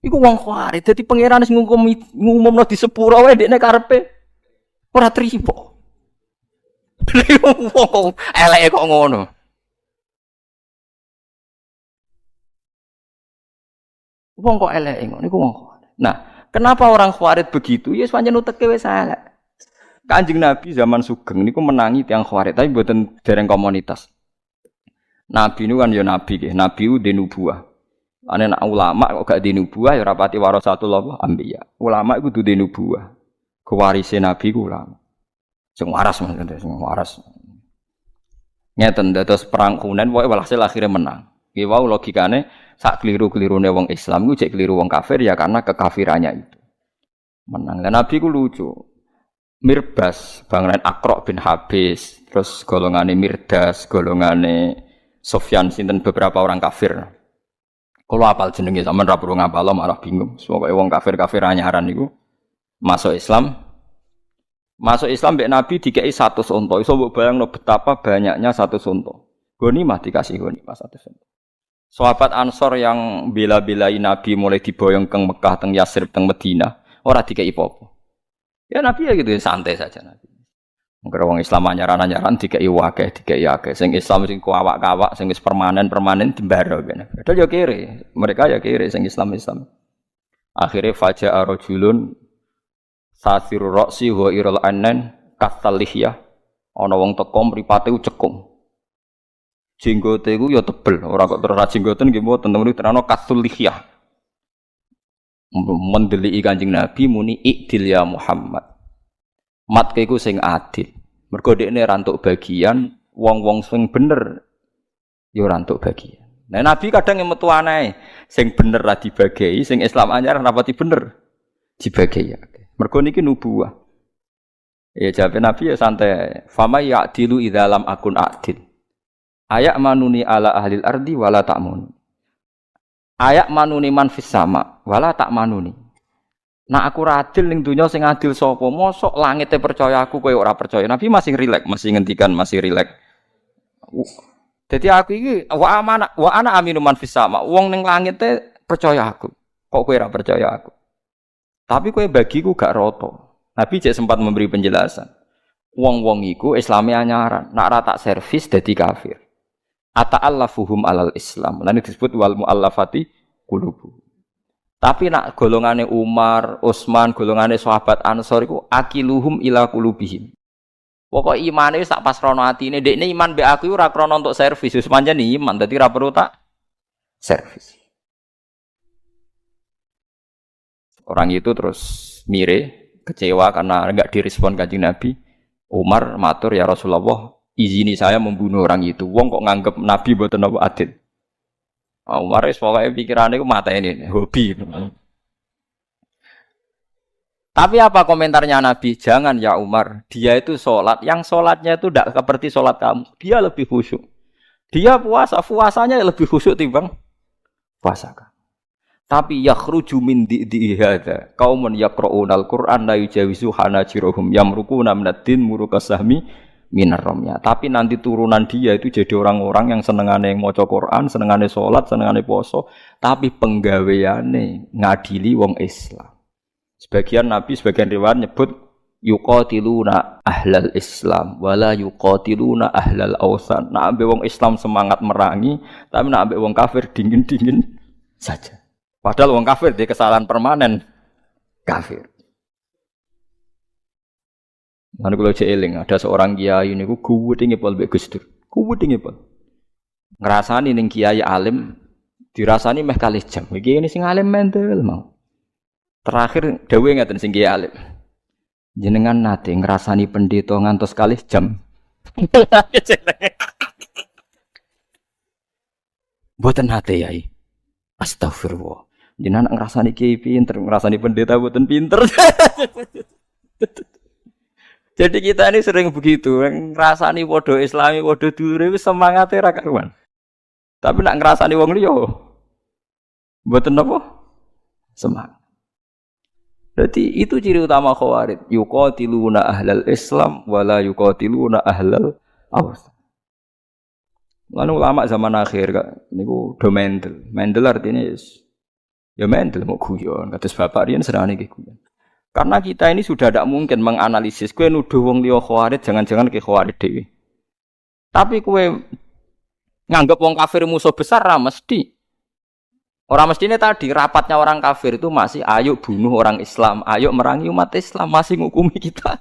Iku wong khawarij dadi pangeran sing ngumumno di sepuro wae dekne karepe ora trimo. Wong eleke kok ngono. Wong kok eleke ngono iku wong khawarij. Nah, kenapa orang khawarij begitu? Ya pancen uteke wis elek. Kanjeng Nabi zaman Sugeng niku menangi tiyang khawarij tapi mboten dereng komunitas. Nabi niku kan ya nabi nggih, nabi ku nubuwah. Ane nak ulama kok gak di nubuwah ya rapati warasatul anbiya. Ulama iku duwe nubuwah. Kewarise nabi ku ulama. Sing waras maksudnya, sing waras. Ngeten dados perang Hunain pokoke walhasil akhirnya menang. Ki wau logikane sak kliru-klirune wong Islam iku jek kliru wong kafir ya karena kekafirannya itu. Menang. Dan Nabi ku lucu. Mirbas, Bangren Aqra bin Habis, terus golongane Mirdas, golongane Sofyan sinten beberapa orang kafir. Kalau apal jenenge sampean ra perlu ngapal malah bingung. Pokoke wong kafir-kafir anyaran niku masuk Islam. Masuk Islam mbek Nabi dikei 100 unta. Iso mbok bayangno betapa banyaknya 100 unta. Ghanimah dikasih ghanimah 100 unta. Sahabat Ansor yang bela-belai Nabi mulai diboyong ke Mekah, teng Yasrib, teng Madinah, ora dikei apa-apa. Ya Nabi ya gitu santai saja Nabi. Mengko wong Islam anyaran-anyaran dikei akeh. Sing Islam sing kuawak-kawak, sing wis permanen dembaro kene. Padahal ya kere, mereka ya kere sing Islam. Akhire faja'a rajulun sasiru ra'si wa irul anan katalihya. Ana wong teko mripate cekung. Jenggote iku ya tebel, ora kok terus jenggoten nggih mboten temen terano kasulihya. Mendeliki Kanjeng Nabi muni ikdil ya Muhammad. Matke iku sing adil. Mergo dekne ra entuk bagian, wong-wong sing bener ya ora entuk bagian. Nah Nabi kadang metu anae, sing bener ra dibagi, sing Islam anyar rapati bener dibagi. Mergo niki nubuwah. Ya jawab Nabi ya santai. Fama ya'dilu idza lam akun adil. Ayak manuni ala ahlil ardi wala ta'mun. Ayak manuni man fis sama wala tak manuni. Nah aku adil ning donya sing adil sapa? Mosok langite percaya aku kowe ora percaya. Nabi masih rileks, masih ngendikan masih rileks. Dadi aku iki wa ana aminu man fis sama. Wong ning langite percaya aku. Kok kowe ora percaya aku? Tapi kowe bagiku gak roto. Nabi jek sempat memberi penjelasan. Wong-wong iku Islame anyaran, nak ora tak servis dadi kafir. Ata'allafuhum alal Islam. Lan disebut wal muallafati qulubu. Tapi nak golongane Umar, Utsman, golongane sahabat Ansor iku akiluhum ila qulubihim. Pokok imane wis tak pasrono atine, ndekne iman mbek aku ora krana untuk servis, wis pancen iman dadi ora perlu tak servis. Orang itu terus mire, kecewa karena enggak direspon Kanjeng Nabi. Umar matur ya Rasulullah, izini saya membunuh orang itu. Wong kok nganggep Nabi mboten napa adil. Umar wis pokoke pikirane ku mateni hobi. Tapi apa komentarnya Nabi? Jangan ya Umar, dia itu sholat, yang sholatnya itu tidak seperti sholat kamu. Dia lebih khusyuk. Dia puasanya lebih khusyuk timbang puasa kamu. Tapi yakhruju min di'i hadza qaumun yaqra'unal Qur'an la yujawizu hanajiruhum yamruquna minad-din murukasahmi minar ramya. Tapi nanti turunan dia itu jadi orang-orang yang senengane maca Quran, senengane sholat, senengane poso, tapi penggaweane ngadili wong Islam. Sebagian Nabi, sebagian riwayat nyebut yuqatiluna ahlal Islam wala yuqatiluna ahlal awsan. Nak ambek wong Islam semangat merangi, tapi nak ambek wong kafir dingin-dingin saja. Padahal wong kafir dia kesalahan permanen kafir. Mana kalau eling ada seorang kiai niku guwedhe ngepol mbek Gus Dur. Guwedhe ngepol. Ngrasani ning kiai alim dirasani meh kalih jam. Iki ini sing alim mentel mau. Terakhir dawuh ngaten sing kiai alim. Jenengan nate ngrasani pendeta ngantos kalih jam. Mboten nate yai. Astagfirullah. Jenengan ngrasani kiai pinter, ngrasani pendeta mboten pinter. Jadi kita ini sering begitu, ngrasani padha Islami, padha dulure wis semangate ra karuan. Tapi nak ngrasani wong liya mboten napa? Semangat. Jadi itu ciri utama Khawarij, yuqatiluna ahlal Islam wala yuqatiluna ahlal awsan. Lan ulama zaman akhir kak niku do mendel. Mendel artinya ya mendel mau guyon. Kados bapak riyen serane iki guyon. Karena kita ini sudah tidak mungkin menganalisis kowe nuduh wong liya khawarij jangan-jangan ke khawarij dhewe. Tapi kowe nganggep wong kafir musuh besar ra mesti. Orang mestinya tadi rapatnya orang kafir itu masih ayo bunuh orang Islam, ayo merangi umat Islam, masih ngukumi kita.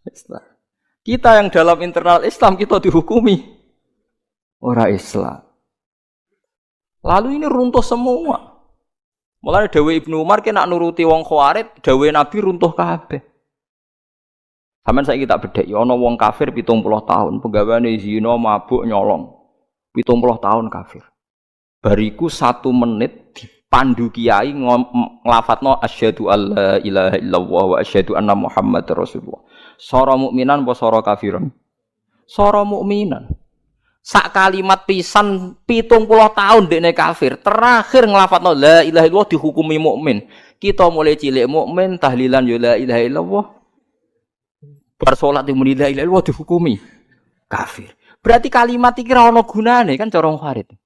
Islam. Kita yang dalam internal Islam kita dihukumi orang Islam. Lalu ini runtuh semua. Mulai Dawe Ibnu Umar kena nuruti wong Khawarij, Dawe Nabi runtuh kabeh. Sampeyan saiki tak bedheki ana wong kafir 70 tahun, penggaweane zina, mabuk, nyolong. 70 tahun kafir. Bariku 1 menit dipandu kiai nglafatno asyhadu alla ilaha illallah wa asyhadu anna muhammadar rasulullah. Sora mukminan apa sora kafiran? Sora mukminan. Sak kalimat pisan 70 tahun dekne kafir, terakhir nglafatno la ilaha illallah dihukumi mukmin. Kita mulai cilik mukmin tahlilan ya la ilaha illallah. Bar salat muni la ilaha illallah dihukumi kafir. Berarti kalimat iki ora ana gunane kan cara Khawarij.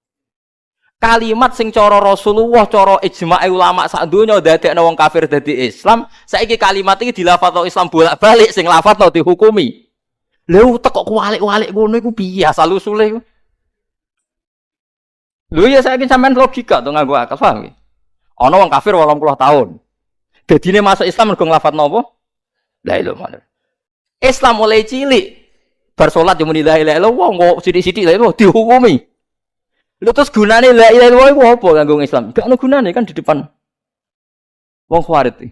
Kalimat sing cara Rasulullah, cara ijma' ulama sak donya dadekno wong kafir dadi Islam, saiki kalimat iki dilafadzno Islam bolak-balik sing lafadzno dihukumi. Lha teko kuwalik-walik ngono iku piye asal usule iku? Lho ya saiki sampean logika to nganggo akal paham iki. Ana wong kafir 80 tahun. Dadine masuk Islam mergo nglafadzno apa? La ilaha illallah. Islam mulai cilik bar salat yo muni la ilaha illallah kok sithik-sithik lha dihukumi. Lha terus gunane la ilaha illallah iku apa kanggo Islam? Gak ono gunane kan di depan wong Khawarij iki.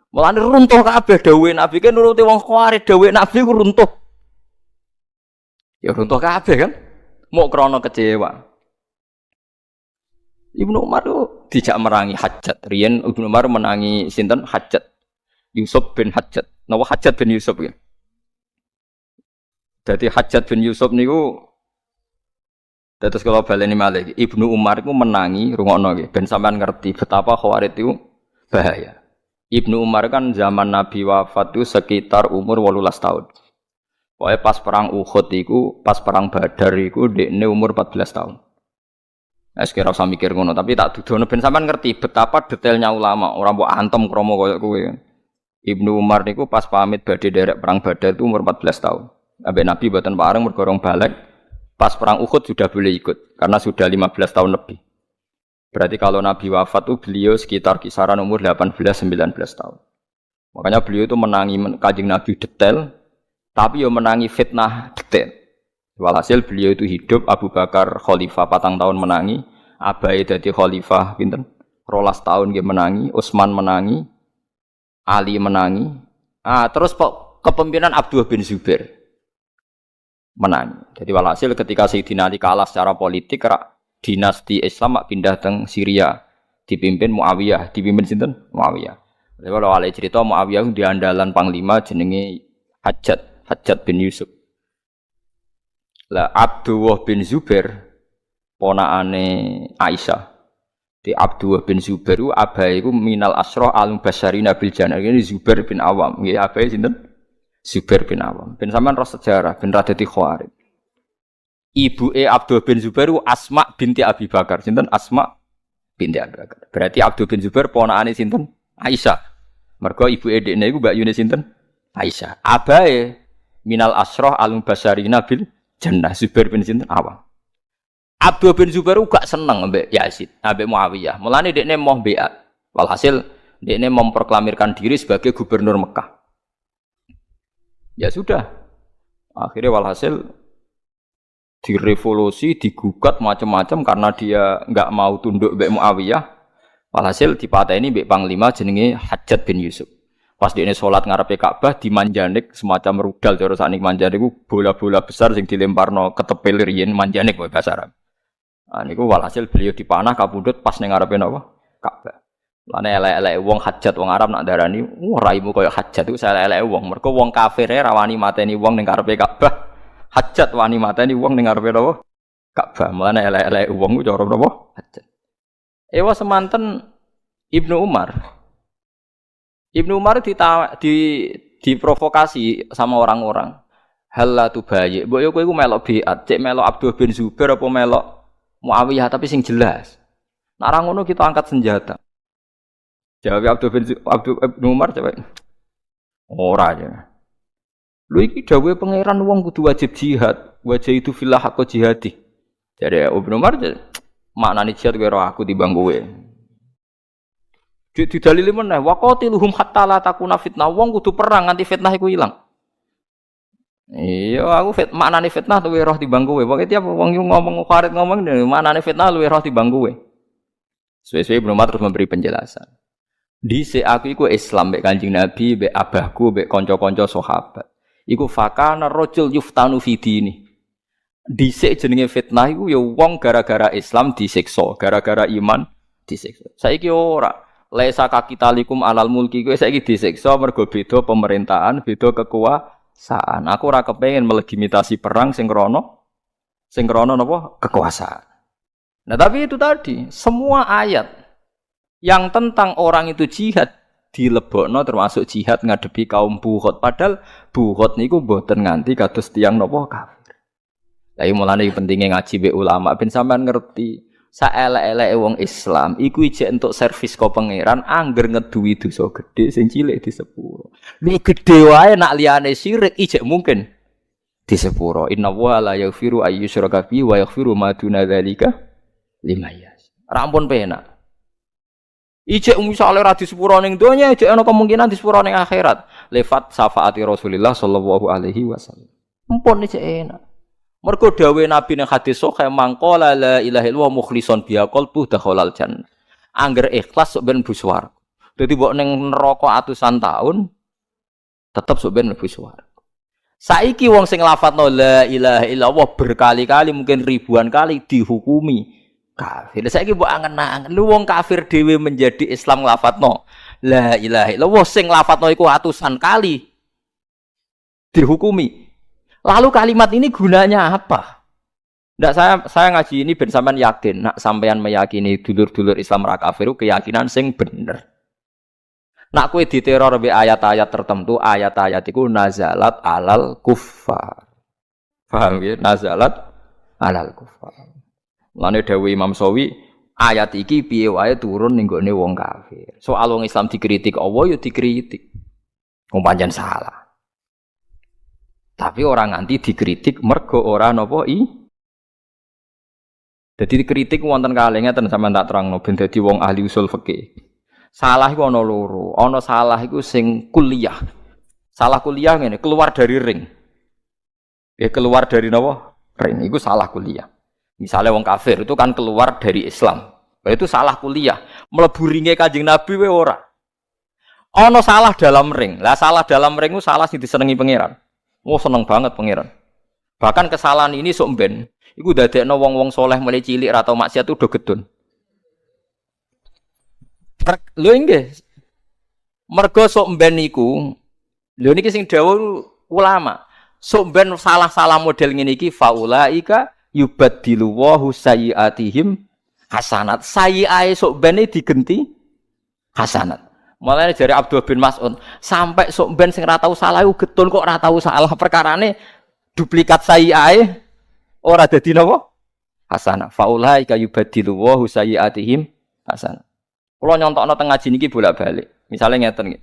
Mulane runtuh kabeh dawuhe Nabi kan nuruti wong Khawarij, dawuhe Nabi ku runtuh. Ya runtuh kabeh kan? Mok krana kecewa. Ibnu Umar itu dijak merangi Hajjat. Riyen Ibnu Umar menangi sinten? Hajjat. Yusuf bin Hajjat. Napa Hajjat bin Yusuf ya? Dadi Hajjat bin Yusuf niku terus kalau baleni malih Ibnu Umar iku menangi rungokno nggih ben sampean ngerti betapa Khawarij itu bahaya. Ibnu Umar kan zaman Nabi wafat itu sekitar umur 18 tahun. Pokoknya pas perang Uhud iku, pas perang Badar iku dekne umur 14 tahun. Kira usah mikir ngono, tapi tak dudono ben sampean ngerti betapa detailnya ulama, ora mbok antem kromo koyo kowe. Ibnu Umar niku pas pamit badhe derek perang Badar itu umur 14 tahun. Ambek Nabi mboten pareng mergo rong balik. Pas perang Uhud sudah boleh ikut karena sudah 15 tahun lebih. Berarti kalau Nabi wafat itu beliau sekitar kisaran umur 18-19 tahun. Makanya beliau itu menangi Kanjeng Nabi detail, tapi yo menangi fitnah detail. Walhasil beliau itu hidup, Abu Bakar khalifah 4 tahun menangi, Abai dadi khalifah pinten 12 tahun dia menangi, Utsman menangi, Ali menangi. Terus kepemimpinan Abdullah bin Zubair menang. Jadi walhasil ketika Sayyidina Ali kalah secara politik, dinasti Islam pindah teng Syria, dipimpin Muawiyah, dipimpin sinten? Muawiyah. Jadi kalau Ali cerita Muawiyah di andalan panglima jenenge Hajjat bin Yusuf. Lah Abdullah bin Zubair ponakane Aisyah. Di Abdullah bin Zubair ku abahe iku minal asra al-mubasysyirina bil jannah. Ini Zubair bin Awam. Nggih abahe sinten? Zubair bin Awam. Ben sampean roh sejarah ben ra dadi Khawarij. Ibuke Abdul bin Zubair Asma binti Abi Bakar. Sinten? Asma binti Abi Bakar. Berarti Abdul bin Zubair ponakane sinten? Aisyah. Mergo ibuke dekne iku Mbak Yune sinten? Aisyah. Abae minal asrah al-mubasysyirina bil jannah. Zubair bin sinten? Awam. Abdul bin Zubair gak seneng ambek Yazid, ambek Muawiyah. Mulane dekne mau beat. Walhasil dekne memproklamirkan diri sebagai gubernur Mekah. Ya sudah, akhirnya walhasil direvolusi, digugat macam-macam karena dia nggak mau tunduk mbek Muawiyah. Walhasil dipateni mbek panglima jenenge Hajjat bin Yusuf. Pas dekne salat ngarepe Ka'bah dimanjanik semacam rudal cara sakniki manjanik ku bola-bola besar sing dilemparno ketepil riyen manjanik wae bahasa Arab. Niku walhasil beliau dipanah kapundhut pas ning ngarepe napa? Ka'bah. Lane elek-elek wong Hajjat wong Arab nak darani raimu koyo Hajjat iku elek-elek wong. Mergo wong kafir ra wani mateni wong ning karepe Ka'bah. Hajjat wani mateni wong ning karepe napa? Ka'bah. Mulane elek-elek wong ku cara napa? Hajjat. Ewa semanten Ibnu Umar. Ibnu Umar diprovokasi sama orang-orang. Halla tubayi. Mbok yo kowe iku melok biat, cek melok Abdul bin Zubair apa melok Muawiyah tapi sing jelas. Nek ora ngono kita angkat senjata. Jawab Abdul bin Umar coba. Ora ya. Lho iki dawuhe pangeran wong kudu wajib jihad, wajib itu fillah haqq jihadi. Jadi Ibnu Umar maknane jihad kowe aku timbang kowe. Didalili meneh waqatiluhum hatta la takuna fitnah. Wong kudu perang nganti fitnah iku ilang. Iya, aku maknane fitnah luwih roh timbang kowe. Pokoke tiap wong ngomong Khalid ngomong maknane fitnah luwih roh timbang kowe. Suwe-suwe Ibnu Umar terus memberi penjelasan. Dhisik aku iku Islam mek Kanjeng Nabi, mek abahku, mek kanca-kanca sahabat. Iku fakana rajul yuftanu fi dini. Dhisik jenenge fitnah iku ya wong gara-gara Islam disiksa, gara-gara iman disiksa. Saiki ora. Laisa kakitalikum alal mulki kowe saiki disiksa mergo beda pemerintahan, beda kekuasaan. Aku ora kepengin melegitimasi perang sing krana napa? Kekuasaan. Nah, tapi itu tadi, semua ayat yang tentang orang itu jihad dilebokno termasuk jihad ngadepi kaum buhot. Padahal buhot niku mboten nganti kados tiyang napa kafir. Lah mulane pentingnya ngaji be ulama ben sampean ngerti saelek-eleke wong Islam iku ijek entuk servis ka pangeran angger ngeduwi dosa gedhe sing cilik disepuro. Lu gedhe wae nak liyane syirik ijek mungkin disepuro. Inna wa la yaghfiru ayyusyraka bihi wa yaghfiru ma duna dzalika limayas. Rampun penak. Ijek misale ra disepuro ning donya, ijek ana kemungkinan disepuro ning akhirat. Lewat syafaati Rasulullah sallallahu alaihi wasallam. Empun ijek enak. Mergo dawuhe Nabi ning hadis sahih mangqala la ilaha illallah mukhlishon biha qalbu dakhalal jannah. Angger ikhlas sok ben mlebu swarga. Dadi mbok ning neraka atusan taun tetep sok ben mlebu swarga. Saiki wong sing lafadzno la ilaha illallah berkali-kali mungkin ribuan kali dihukumi kafir. Saiki mbok angen-angen lu wong kafir dhewe menjadi Islam lafadzno la ilaha illallah sing lafadzno iku atusan kali dihukumi. Lalu kalimat ini gunanya apa? Ndak saya ngaji ini ben sampean yakin, nak sampean meyakini dulur-dulur Islam ra kafir keyakinan sing bener. Nak kowe diteror be ayat-ayat tertentu, ayat-ayat iku nazalat alal kuffar. Paham ya? Nazalat alal kuffar. Mulane dawuh Imam Sawi, ayat iki piye wae turun ning gone wong kafir. Soal wong Islam dikritik Allah ya dikritik. Wong pancen salah. Tapi orang nganti dikritik mergo ora napa Jadi dikritik wonten kalih ngeten sampeyan tak terangno ben dadi wong ahli usul fikih. Salah iku ana loro. Ana salah iku sing kuliah. Salah kuliah ngene, keluar dari ring. Keluar dari napa? Ring. Iku salah kuliah. Misalnya wong kafir itu kan keluar dari Islam. Itu salah kuliah. Mlebu ringe Kanjeng Nabi wae ora. Ana salah dalam ring. Lah salah dalam ring itu salah sing disenengi pangeran. Oh seneng banget pangeran. Bahkan kesalahan ini sok ben. Iku dadekno wong-wong soleh mulai cilik ra tau maksiat itu do gedun. Lho nggih. Mergo sok ben iku. Lho niki sing dawuh ulama. Sok ben salah-salah model ngene iki faulaika yubaddilu wa sayyiatihim hasanat. Sayyi'ae sok ben digenti hasanat. Mulane jare Abdul bin Mas'ud, sampai sok ben sing ora tau salah iku getun kok ora tau salah perkarane duplikat sayyi'ae ora dadi napa? Hasanah. Faulaika yubaddilu wa sayyiatihim hasanah. Kula nyontokno teng ngaji niki bolak-balik. Misale ngeten nggih.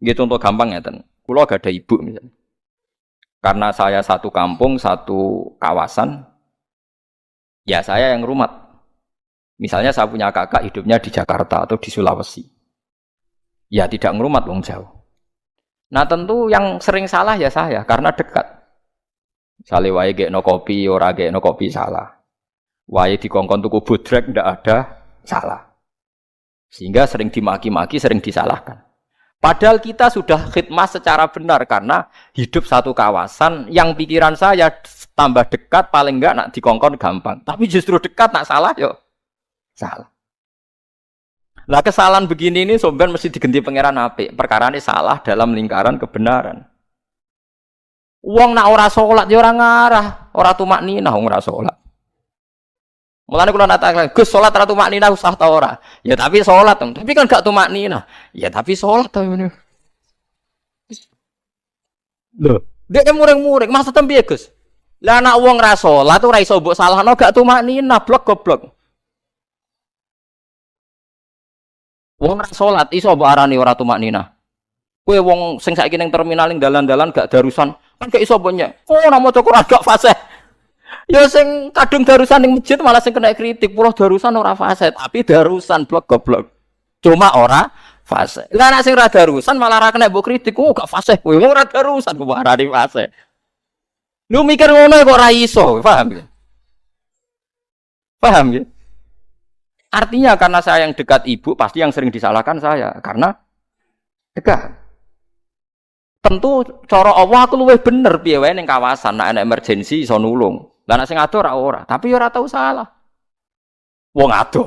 Nggih contoh gampang ngeten. Kula gak ada ibu misalnya. Karena saya satu kampung, satu kawasan, ya saya yang rumat. Misalnya saya punya kakak hidupnya di Jakarta atau di Sulawesi. Ya tidak ngerumat wong jauh. Nah tentu yang sering salah ya saya karena dekat. Misalnya wae gekno kopi, ora gekno kopi salah. Wae dikongkon tuku bodrek ndak ada salah. Sehingga sering dimaki-maki, sering disalahkan. Padahal kita sudah khidmah secara benar karena hidup satu kawasan yang pikiran saya tambah dekat paling enggak nak dikongkon gampang. Tapi justru dekat nak salah yo salah. Lah kesalahan begini ini sampean mesti digenti pangeran apik. Perkarane salah dalam lingkaran kebenaran. Wong nak ora salat ya ora ngarah, ora tumakninah wong ora salat. Mulane kula natakan, Gus salat ra tumakninah usah ta ora? Ya tapi salat, tapi kan gak tumakninah. Ya tapi salat ta ngene. Lho, Dek muring-muring, maksudnya piye, Gus? Lah anak wong ra salat ora iso mbok salahno gak tumaknina, blok goblok. Wong ra salat iso mbok arani ora tumaknina. Kowe wong sing saiki ning terminal ning dalan-dalan gak darusan, kan gak iso mbok oh namo Quran gak fasih. Ya sing kadung darusan ning masjid malah sing kena kritik, pulau darusan ora fasih, tapi darusan blok goblok. Cuma ora fasih. Lah nek sing ra darusan malah ra kena mbok kritik, oh gak fasih kowe, wong ra darusan kok arani fasih. Lu mikir ngono kok ora iso, paham ya? Paham ya? Artinya karena saya yang dekat ibu, pasti yang sering disalahkan saya karena dekat. Tentu cara Allah aku luwih bener piye wae ning kawasan nek ana emergensi iso nulung. Lah nek sing ado ora, tapi ora tau salah. Wong ado.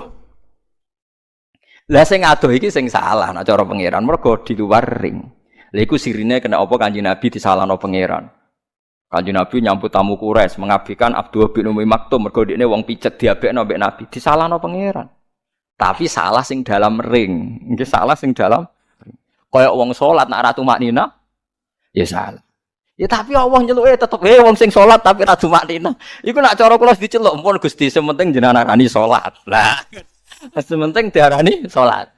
Lah sing ado iki sing salah nek cara pangeran mergo di luar ring. Lha iku sirine kena apa Kanjeng Nabi disalahno pangeran. Kanjeng Nabi nyambut tamu Quraisy mengabdikan Abdullah bin Umi Maktum mergo dekne wong picet diabekno mbek Nabi, disalahno pangeran. Tapi salah sing dalam ring. Nggih salah sing dalam kaya wong salat nek ora tumaknina ya salah. Ya tapi Allah nyeluke tetep wong sing salat tapi ora tumaknina. Iku nek cara kula diceluk pun Gusti sementing jenengan arani salat. Lah sementing diarani salat.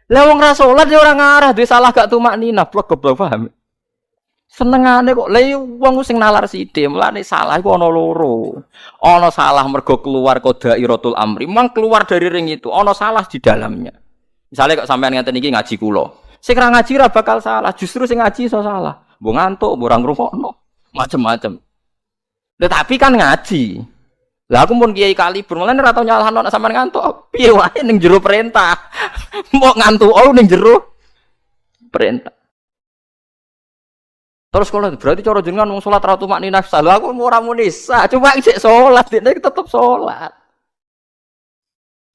Lah wong ra salat ya ora ngarah duwe salah gak tumaknina, blok goblok paham. Senengane kok lha wong sing nalar sithik, mulane salah iku ana loro. Ana salah mergo keluar qadairatul amri, mang keluar dari ring itu, ana salah di dalamnya. Misalnya kok sampean ngeten iki ngaji kula. Sing ra ngaji ra bakal salah, justru sing ngaji iso salah. Mbok ngantuk, mbok ora ngrungokno, macem-macem. Tetapi kan ngaji. Lah aku pun kiai kalibur, mulane ora tau nyalahno nek sampean ngantuk. Piye wae ning jero perintah. Mbok ngantuk ning jero perintah. Terus kalau berarti cara jenengan wong salat ra tumakninah salah aku ora muni sah, cuma isih salat, dene tetep salat.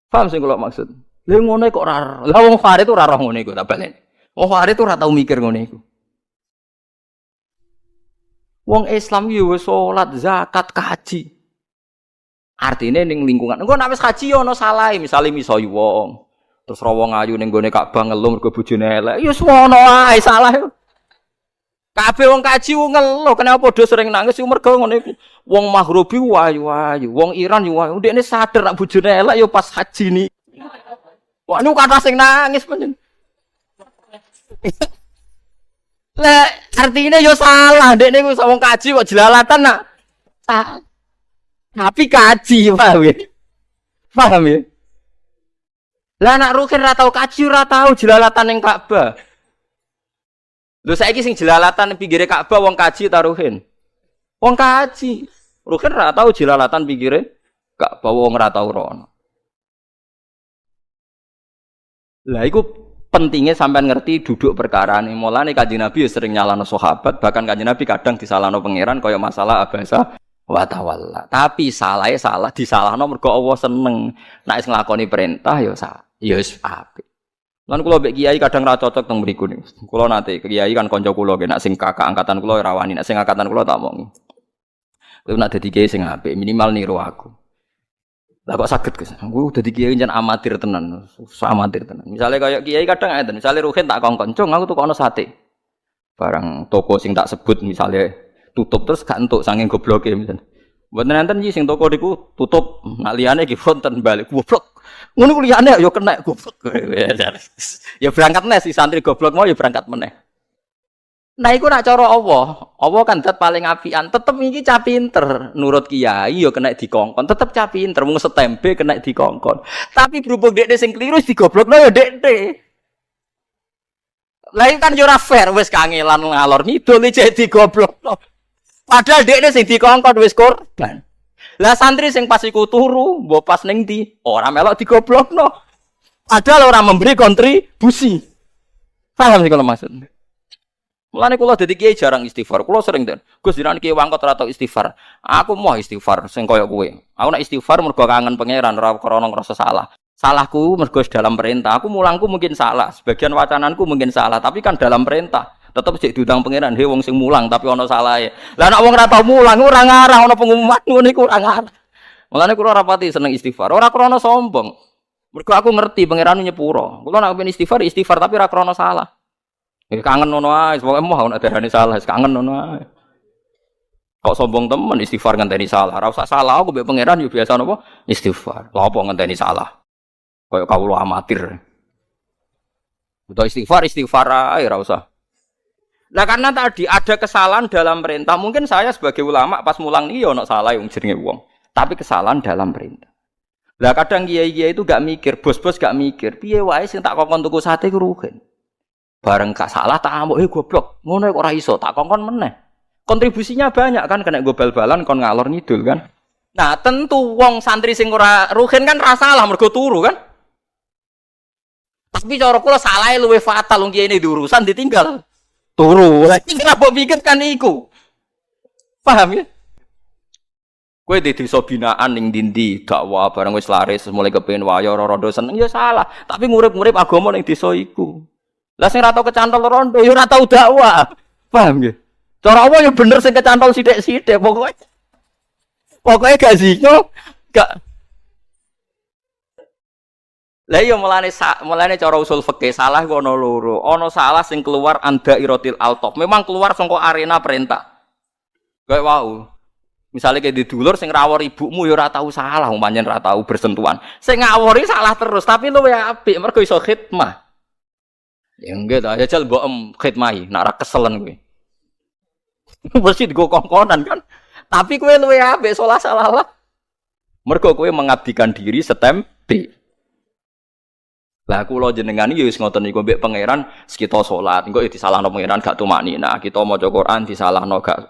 Paham sing kula maksud? Lha ngono kok ora. Lah wong Farid ora roh ngene iku ta balen. Wong Farid ora tau mikir ngene iku. Wong Islam yo wis salat, zakat, haji. Artine ning lingkungan. Engko nek wis haji yo ana salahe, misale misoi wong. Terus ra wong ayu ning gone Ka'bah ngeluh mergo bojone elek. Ya semono ae salah. Kabeh wong kaji ngeluh, kenapa padha sering nangis mergo ngene iku. Wong Maghribi wayu-wayu, wong Iran yo wayu. Ndekne sadar nek bojone elek yo pas haji ni. Wah niku kata sing nangis panjen. Lah artine yo salah, ndekne ku wong kaji kok jelalatan nak. Tapi kaji, paham ya? Paham ya? Lah anak Rukin ora tau kaji, ora tau jelalatan ning Ka'bah. Lho saiki sing jelalatan pinggire Ka'bah wong kaji ta Ruhin? Wong kaji. Ruhin ora tau jelalatan pinggire Ka'bah wong ora tau rono. Lah iku pentingnya sampean ngerti duduk perkara ini. Mulane Kanjeng Nabi sering nyalahno sahabat, bahkan Kanjeng Nabi kadang disalahno pangeran kaya masalah abasa wa tawalla. Tapi salahe salah disalahno mergo Allah seneng. Nek wis nglakoni perintah ya wis apik. Lan kula mbek kiai kadang ra cocok teng mriku niku. Kula nate kiai kan kanca kula nek sing kakak angkatan kula ora wani, nek sing angkatan kula tak omongi. Kowe nek dadi kiai sing apik minimal niru aku. Lah kok saged Gus? Aku dadi kiai jan amatir tenan, amatir tenan. Misale kaya kiai kadang ngeten, misale Ruhin tak kongkon, "Cung, aku tukokno sate." Barang toko sing tak sebut misale tutup terus gak entuk saking gobloke misale. Mboten enten iki sing toko niku tutup, nak liyane iki wonten balik goblok. Ngono ku liyane ya kena goblok. Ya berangkat meneh si santri goblok mau ya berangkat meneh. Nah iku nak cara Allah. Allah kan zat paling apian, tetep iki cah pinter. Nurut kiai ya kena dikongkon, tetep cah pinter mung setempe kena dikongkon. Tapi berhubung dekne sing kliru digoblokno ya dekne. Lah kan yo ora fair wis kangelan ngalor ngidul iki digoblokno. Padahal dekne sing dikongkon wis korban. Lah santri sing pas iku turu, mbok pas ning ndi, ora melok digoblokno. Padahal ora memberi kontribusi. Paham sih kalau maksud. Mulane kula dadi kiai jarang istighfar. Kula sering den. Gus jenengan kiai wangkot ora tau istighfar. Aku mau istighfar sing kaya kowe. Aku nek istighfar mergo kangen pangeran ora krana ngrasa salah. Salahku mergo dalam perintah. Aku mulangku mungkin salah, sebagian wacananku mungkin salah, tapi kan dalam perintah. Tetep sik diundang pangeran, he wong sing mulang tapi ana salahe. Lah nek wong ora tau mulang ora ngarah ana pengumuman ngono iku ora ngarah. Mulane kula ora pati seneng istighfar. Ora krana sombong. Mergo aku ngerti pangeran nyepuro. Kula nek pengen istighfar, istighfar tapi ora krana salah. Kangen ngono ae, pokoke mau nek darane salah, kangen ngono ae. Kok sombong temen istighfar ngenteni salah. Ora usah salah aku mbek pangeran yo biasa napa? Istighfar. Lha apa ngenteni salah? Kayak kawula amatir. Butuh istighfar ae ora usah. Nah karena tadi ada kesalahan dalam perintah. Mungkin saya sebagai ulama pas mulang nih ya ono salah yang jenenge wong. Tapi kesalahan dalam perintah. Lah kadang kiai-kiai itu gak mikir, bos-bos gak mikir. Piye wae sing tak kongkon tuku sate ku rugen. Bareng gak salah tak amuk, goblok. Ngono kok ora iso, tak kongkon meneh. Kontribusinya banyak kan kena go bal-balan kon ngalor ngidul kan. Nah, tentu wong santri sing ora rugen kan ra salah mergo turu kan. Tapi cara kula salahe luwih fatal wong kiai ini diurusan ditinggal. Turu. Lah iki kenapa mikir kan iku. Paham ya? Kowe di desa binaan ning ndi dakwah bareng wis laris mulai kepengin wayo ora seneng ya salah. Tapi ngurip-ngurip agama ning desa iku. Lah sing ra tau kecantol rondo ya ora tau dakwah. Paham nggih? Cara apa ya bener sing kecantol sithik-sithik pokoke gak zino, gak. Lah iya mulane cara usul fikih salah ku ana loro. Ana salah sing keluar anda irotil altof. Memang keluar saka arena perintah. Kayak wau. Misalnya kayak didulur sing rawor ibumu ya ora tau salah, pancen ora tau bersentuhan. Sing ngawori salah terus, tapi luwih apik mergo iso khidmah. Ya enggak ta, jajal mbok khidmahi, nek ora keselen kowe. Mesti digo kongkonan kan. Tapi kowe luwih apik salah. Mergo kowe mengabdikan diri setempe. Lah kula jenengan iki wis ngoten niku mbek pangeran kita salat, engko disalahno pangeran gak tumaknina. Kita maca Quran disalahno gak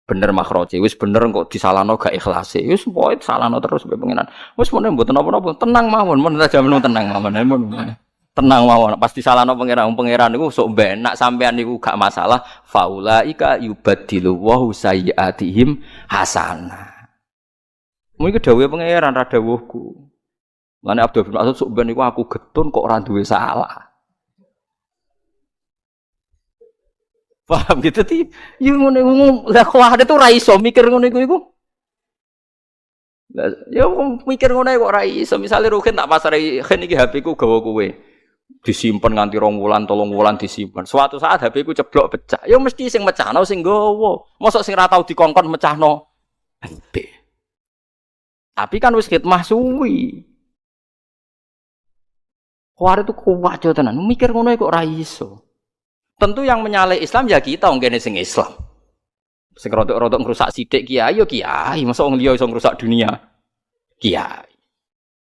bener makhraje, wis bener kok disalahno gak ikhlase. Wis pokoke disalahno terus mbek pangeran. Wis menen mboten apa-apa, tenang mawon, men aja tenang mawon. Tenang mawon, pasti salahno pangeran niku sok benak sampean niku gak masalah. Faulaika yubaddilu wa sayyiatihim hasanah. Mungkin dawuhe pangeran ra dawuhku. Lane Abdul bin Mas'ud sok ben niku aku getun kok ora duwe salah. Paham gitu ti? Yo ngono lah kok ada tuh ra iso mikir ngono iku. Lah ya mikir ngono kok ora iso. Misale Rugen tak pasare gen iki HP ku gawa kowe. Disimpen nganti 2 wulan 3 wulan disimpen. Suatu saat HP ku ceblok pecah. Ya mesti sing mecahno sing nggawa. Mosok sing ra tau dikongkon mecahno HP. Tapi kan wis khidmah suwi. Kuwi itu kuwat tenan. Mikir ngono kok ora iso. Tentu yang menyaleh Islam ya kita wong kene sing Islam. Sing rodok-rodok ngrusak sithik kiai ya kiai, mosok wong liya iso ngrusak dunia. Kiai.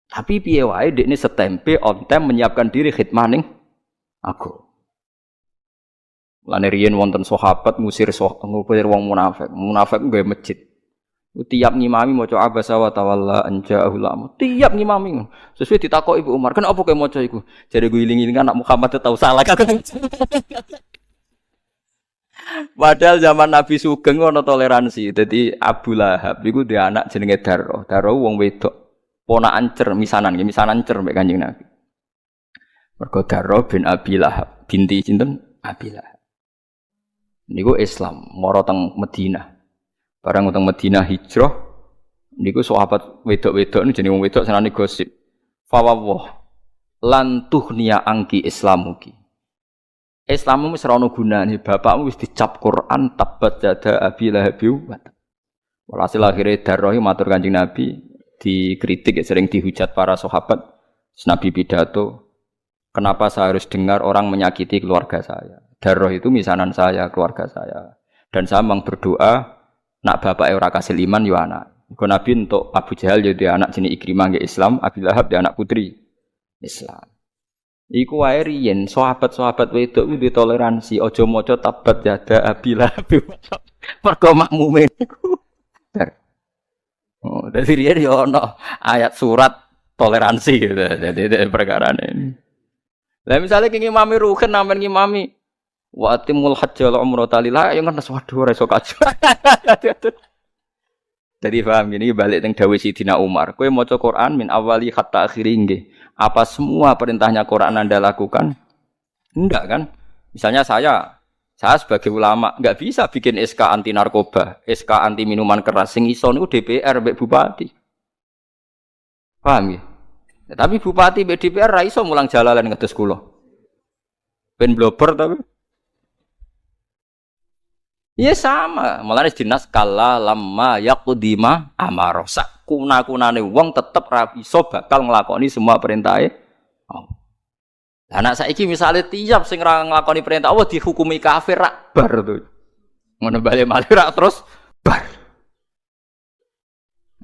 Tapi piye wae dekne setempe on time menyiapkan diri khidmah ning aku. Lan riyen wonten sahabat ngusir wong munafik. Munafik nggawe masjid. Tiap ngimami maca abasa wa tawalla anja'ul lam. Tiap ngimami. Sesuai ditakoki Ibu Umar, "Kenapa kowe maca iku?" Jare gue iling-iling anak Muhammad tau salah. Padahal zaman Nabi Sugeng ana toleransi. Dadi Abu Lahab iku dhe anak jenenge Darrah. Darrah wong wedok. Ponakan cer misanan cer mek Kanjeng Nabi. Mergo Darrah bin Abi Lahab, binti sinten? Abi Lahab. Niku Islam, mara teng Madinah. Barang utang Madinah hijrah, niku sahabat wedok-wedok niku jenenge wong wedok senane gosip. Fawwah lan tuhniya angki islamuki. Islammu wis ora ono gunane, bapakmu wis dicap Quran tabat jada Abi Lahab wa. Walhasil akhire Darrah matur Kanjeng Nabi, dikritik sering dihujat para sahabat. Nabi pidato, "Kenapa saya harus dengar orang menyakiti keluarga saya? Darrah itu misanan saya, keluarga saya. Dan saya memang berdoa nak bapak ora kasil iman yo anak. Iku Nabi untuk Abu Jahal yo dia anak jenis Ikrimah nggih Islam, Abi Lahab dia anak putri Islam. Iku wae riyen sahabat-sahabat wedok kuwi toleransi, aja maca tabat yada Abi Lahab. Mergo makmume niku. Oh, dadi riyen yo ana ayat surat toleransi gitu. Jadi perkarane. Lah misale ki ngimami rugen sampean ngimami wa atimul hajj wal umrata lillah ya kan waduh ora iso kaji. Jadi paham gini balik teng dawuh Sidina Umar, kowe maca Quran min awali hatta akhiri nggih. Apa semua perintahnya Quran Anda lakukan? Enggak kan? Misalnya saya sebagai ulama enggak bisa bikin SK anti narkoba, SK anti minuman keras sing iso niku DPR mbek bupati. Paham ya? Tapi bupati mbek DPR ra iso mulang jalalan ngedes kula. Ben blober tapi Ya sama, mulane dinas kala lamma yaqdima amara. Sak kuna-kunane wong tetep ra iso bakal nglakoni semua perintahe Allah. Lah nek saiki misale tiap sing ra nglakoni perintah Allah dihukumi kafir rak bar to. Ngono bali malih rak terus bar.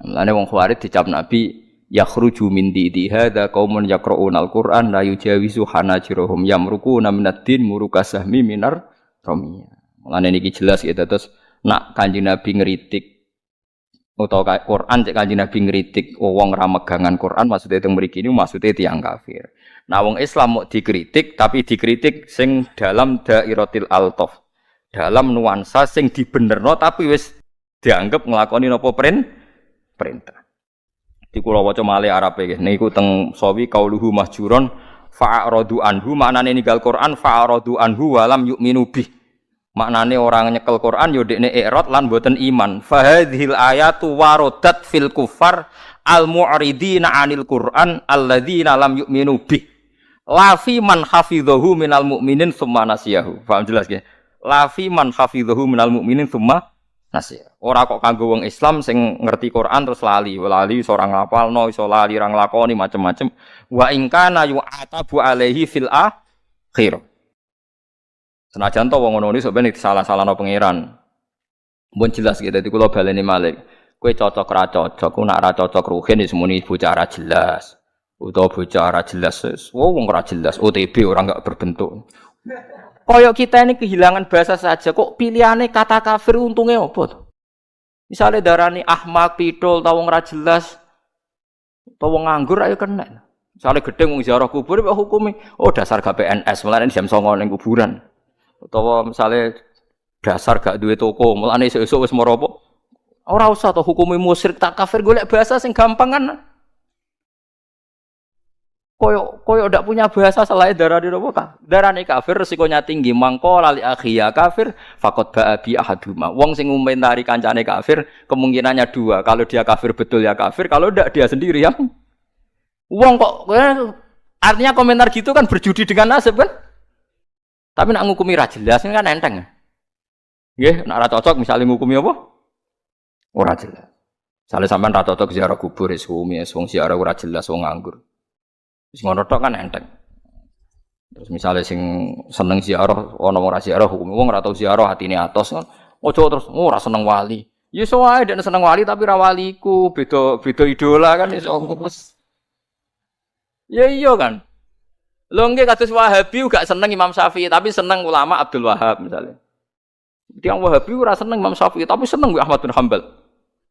Mulane wong Khawarij dicap Nabi yakhruju min didi hadza qaumun yaqra'una al-Qur'an la yujawizu hanajirahum yamruquna minad-din murukasahmi minar ramiyah. Mulane niki jelas gitu terus nak Kanjeng Nabi ngritik utawa Quran cek Kanjeng Nabi ngritik wong ra megangan Quran maksudnya teng mriki ini maksudnya tiyang kafir. Nah wong Islam mau dikritik tapi dikritik sing dalam dairatil altaf. Dalam nuansa sing dibenerno tapi wis dianggap nglakoni napa perintah. Di kula waca malih Arabe nggih niku teng sawi qauluhu mahjuron fa'aradu anhu maknane ninggal Quran fa'aradu anhu wa lam yu'minu bih. Maknane orang nyekel Quran yo dekne i'rad lan mboten iman. Fa hadhil ayatu waradat fil kufar al mu'ridina 'anil Quran alladzina lam yu'minu bih. La fi man hafidhahu minal mu'minin tsumma nasiyahu. Paham jelas nggih? La fi man hafidhahu minal mu'minin tsumma nasiyahu. Ora kok kanggo wong Islam sing ngerti Quran terus lali iso ora ngapalno, iso lali ora nglakoni macam-macam. Wa in kana yu'atabu alaihi fil akhirah. Senajan to wong ngono iki sampeyan disalah-salahno pangeran. Mun jelas gitu dadi kula baleni malih. Kowe cocok ra cocok, ku nak ra cocok ruhin wis muni bocah ra jelas. Utawa bocah ra jelas wis wong ra jelas OTB orang enggak berbentuk. Koyok kita ini kehilangan bahasa saja kok pilihane kata kafir untungnya apa to? Misale darani ahmak, pidol, ta wong ra jelas, ta wong nganggur ayo kena. Misale gedeng wong ziarah kubur kok hukumi oh dasar gak PNS, mulane jam 09.00 ning kuburan. Utawa misalnya dasar gak duwe toko, mulane esuk-esuk wis moropo. Ora usah to hukumi musyrik tak kafir golek bahasa sing gampang kan. Koyo ndak punya bahasa selain darani napa ka? Darani kafir resikonya tinggi. Mangko lali akhiya kafir faqad ba'a bi ahaduma. Wong sing ngomentari kancane kafir kemungkinannya dua. Kalau dia kafir betul ya kafir, kalau ndak dia sendiri yang wong kok artinya komentar gitu kan berjudi dengan nasib kan? Tapi nak ngukumi ra jelas kan enteng. Nggih, nak ra cocok misalnya ngukumi apa? Ora jelas. Misale sampean ra cocok ziarah kubur wis wong ziarah ora jelas wong nganggur. Wis ngono tok kan enteng. Terus misalnya sing seneng ziarah ana ora ziarah hukum wong ora tau ziarah atine atos kan. Ojo terus ora seneng wali. Ya iso wae nek seneng wali tapi ra waliku, beda idola kan iso ngurus. Ya iya kan. Lho nggih kados Wahabi gak seneng Imam Syafi'i tapi seneng ulama Abdul Wahab misalnya. Tiang Wahabi ora seneng Imam Syafi'i tapi seneng Ahmad bin Hanbal.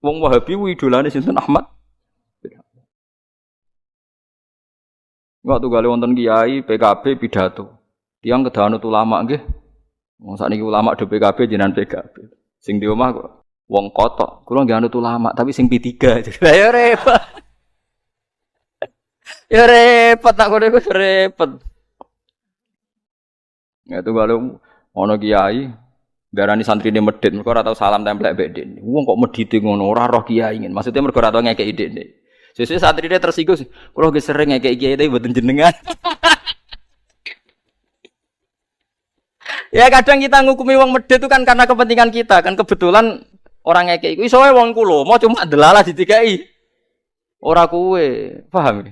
Wong Wahabi idolane sinten Ahmad. Waktu kali wonten kiai PKB pidato. Tiang kedahanut ulama nggih. Wong sakniki ulama do PKB jenengan PKB. Sing di omah kok wong kotok. Kula nggih anut ulama tapi sing P3. Lah ya repot. Ya repot tak kono iku repot. Ya tuh kalau ono kiai darani santrine medhit mergo ora tau salam templek mbek dekne. Wong kok medhite ngono ora roh kiai ngene. Maksudnya mergo ora tau ngekeki dekne. Sesuk santrine tersinggung, kula ge sering ngekeki kiai tapi mboten jenengan. Ya kadang kita ngukumi wong medhit itu kan karena kepentingan kita, kan kebetulan orang ngekeki iku iso wae wong kulo, mau cuma delalah ditikai. Ora kuwe, paham ya?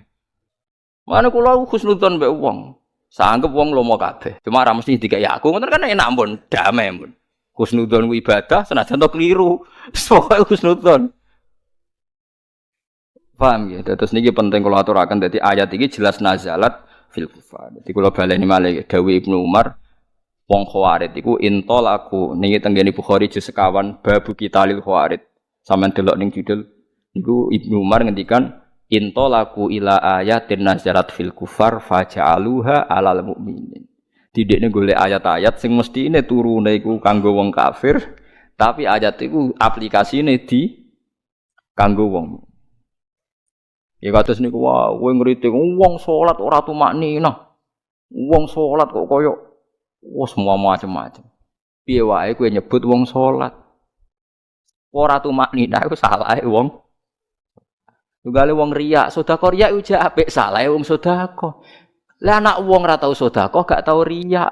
Mana kula husnudzon mbek wong. Sanggep wong lomo kabeh. Cuma ora mesti dikai aku, ngoten kan enak ampun, damai ampun. Husnudzon ku ibadah senajan to keliru. Pokoke husnudzon. Paham ya? Terus niki penting kula aturaken dadi ayat iki jelas nazalat fil kufar. Dadi kula baleni malih dawuh Ibnu Umar wong Khawarij iku intol aku niki tenggene Bukhari juz sekawan babu kitalil Khawarij. Sampeyan delok ning judul niku Ibnu Umar ngendikan intolaku ila ayatin nazarat fil kufar faja'aluha alal mu'minin. Didekne golek ayat-ayat sing mestine turune iku kanggo wong kafir, tapi ayat iku aplikasine di kanggo wong. Ya kados niku wae ngritik wong salat ora tumakninah. Wong salat kok koyo semua macam-macam. Piye wae kowe nyebut wong salat ora tumakninah iku salahe wong. Tugale wong riya, sedekah riya uja apik salah wong sedekah. Lah anak wong ora tau sedekah gak tau riya.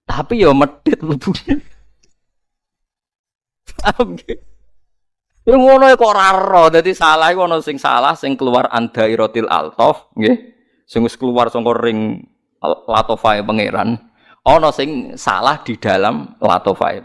Tapi ya medhit mlebune. Ya ngono kok ora ero. Dadi salah iku ana sing salah sing keluar andairatil altof, nggih. Sing wis keluar saka ring latofae pangeran. Ana sing salah di dalam latofae.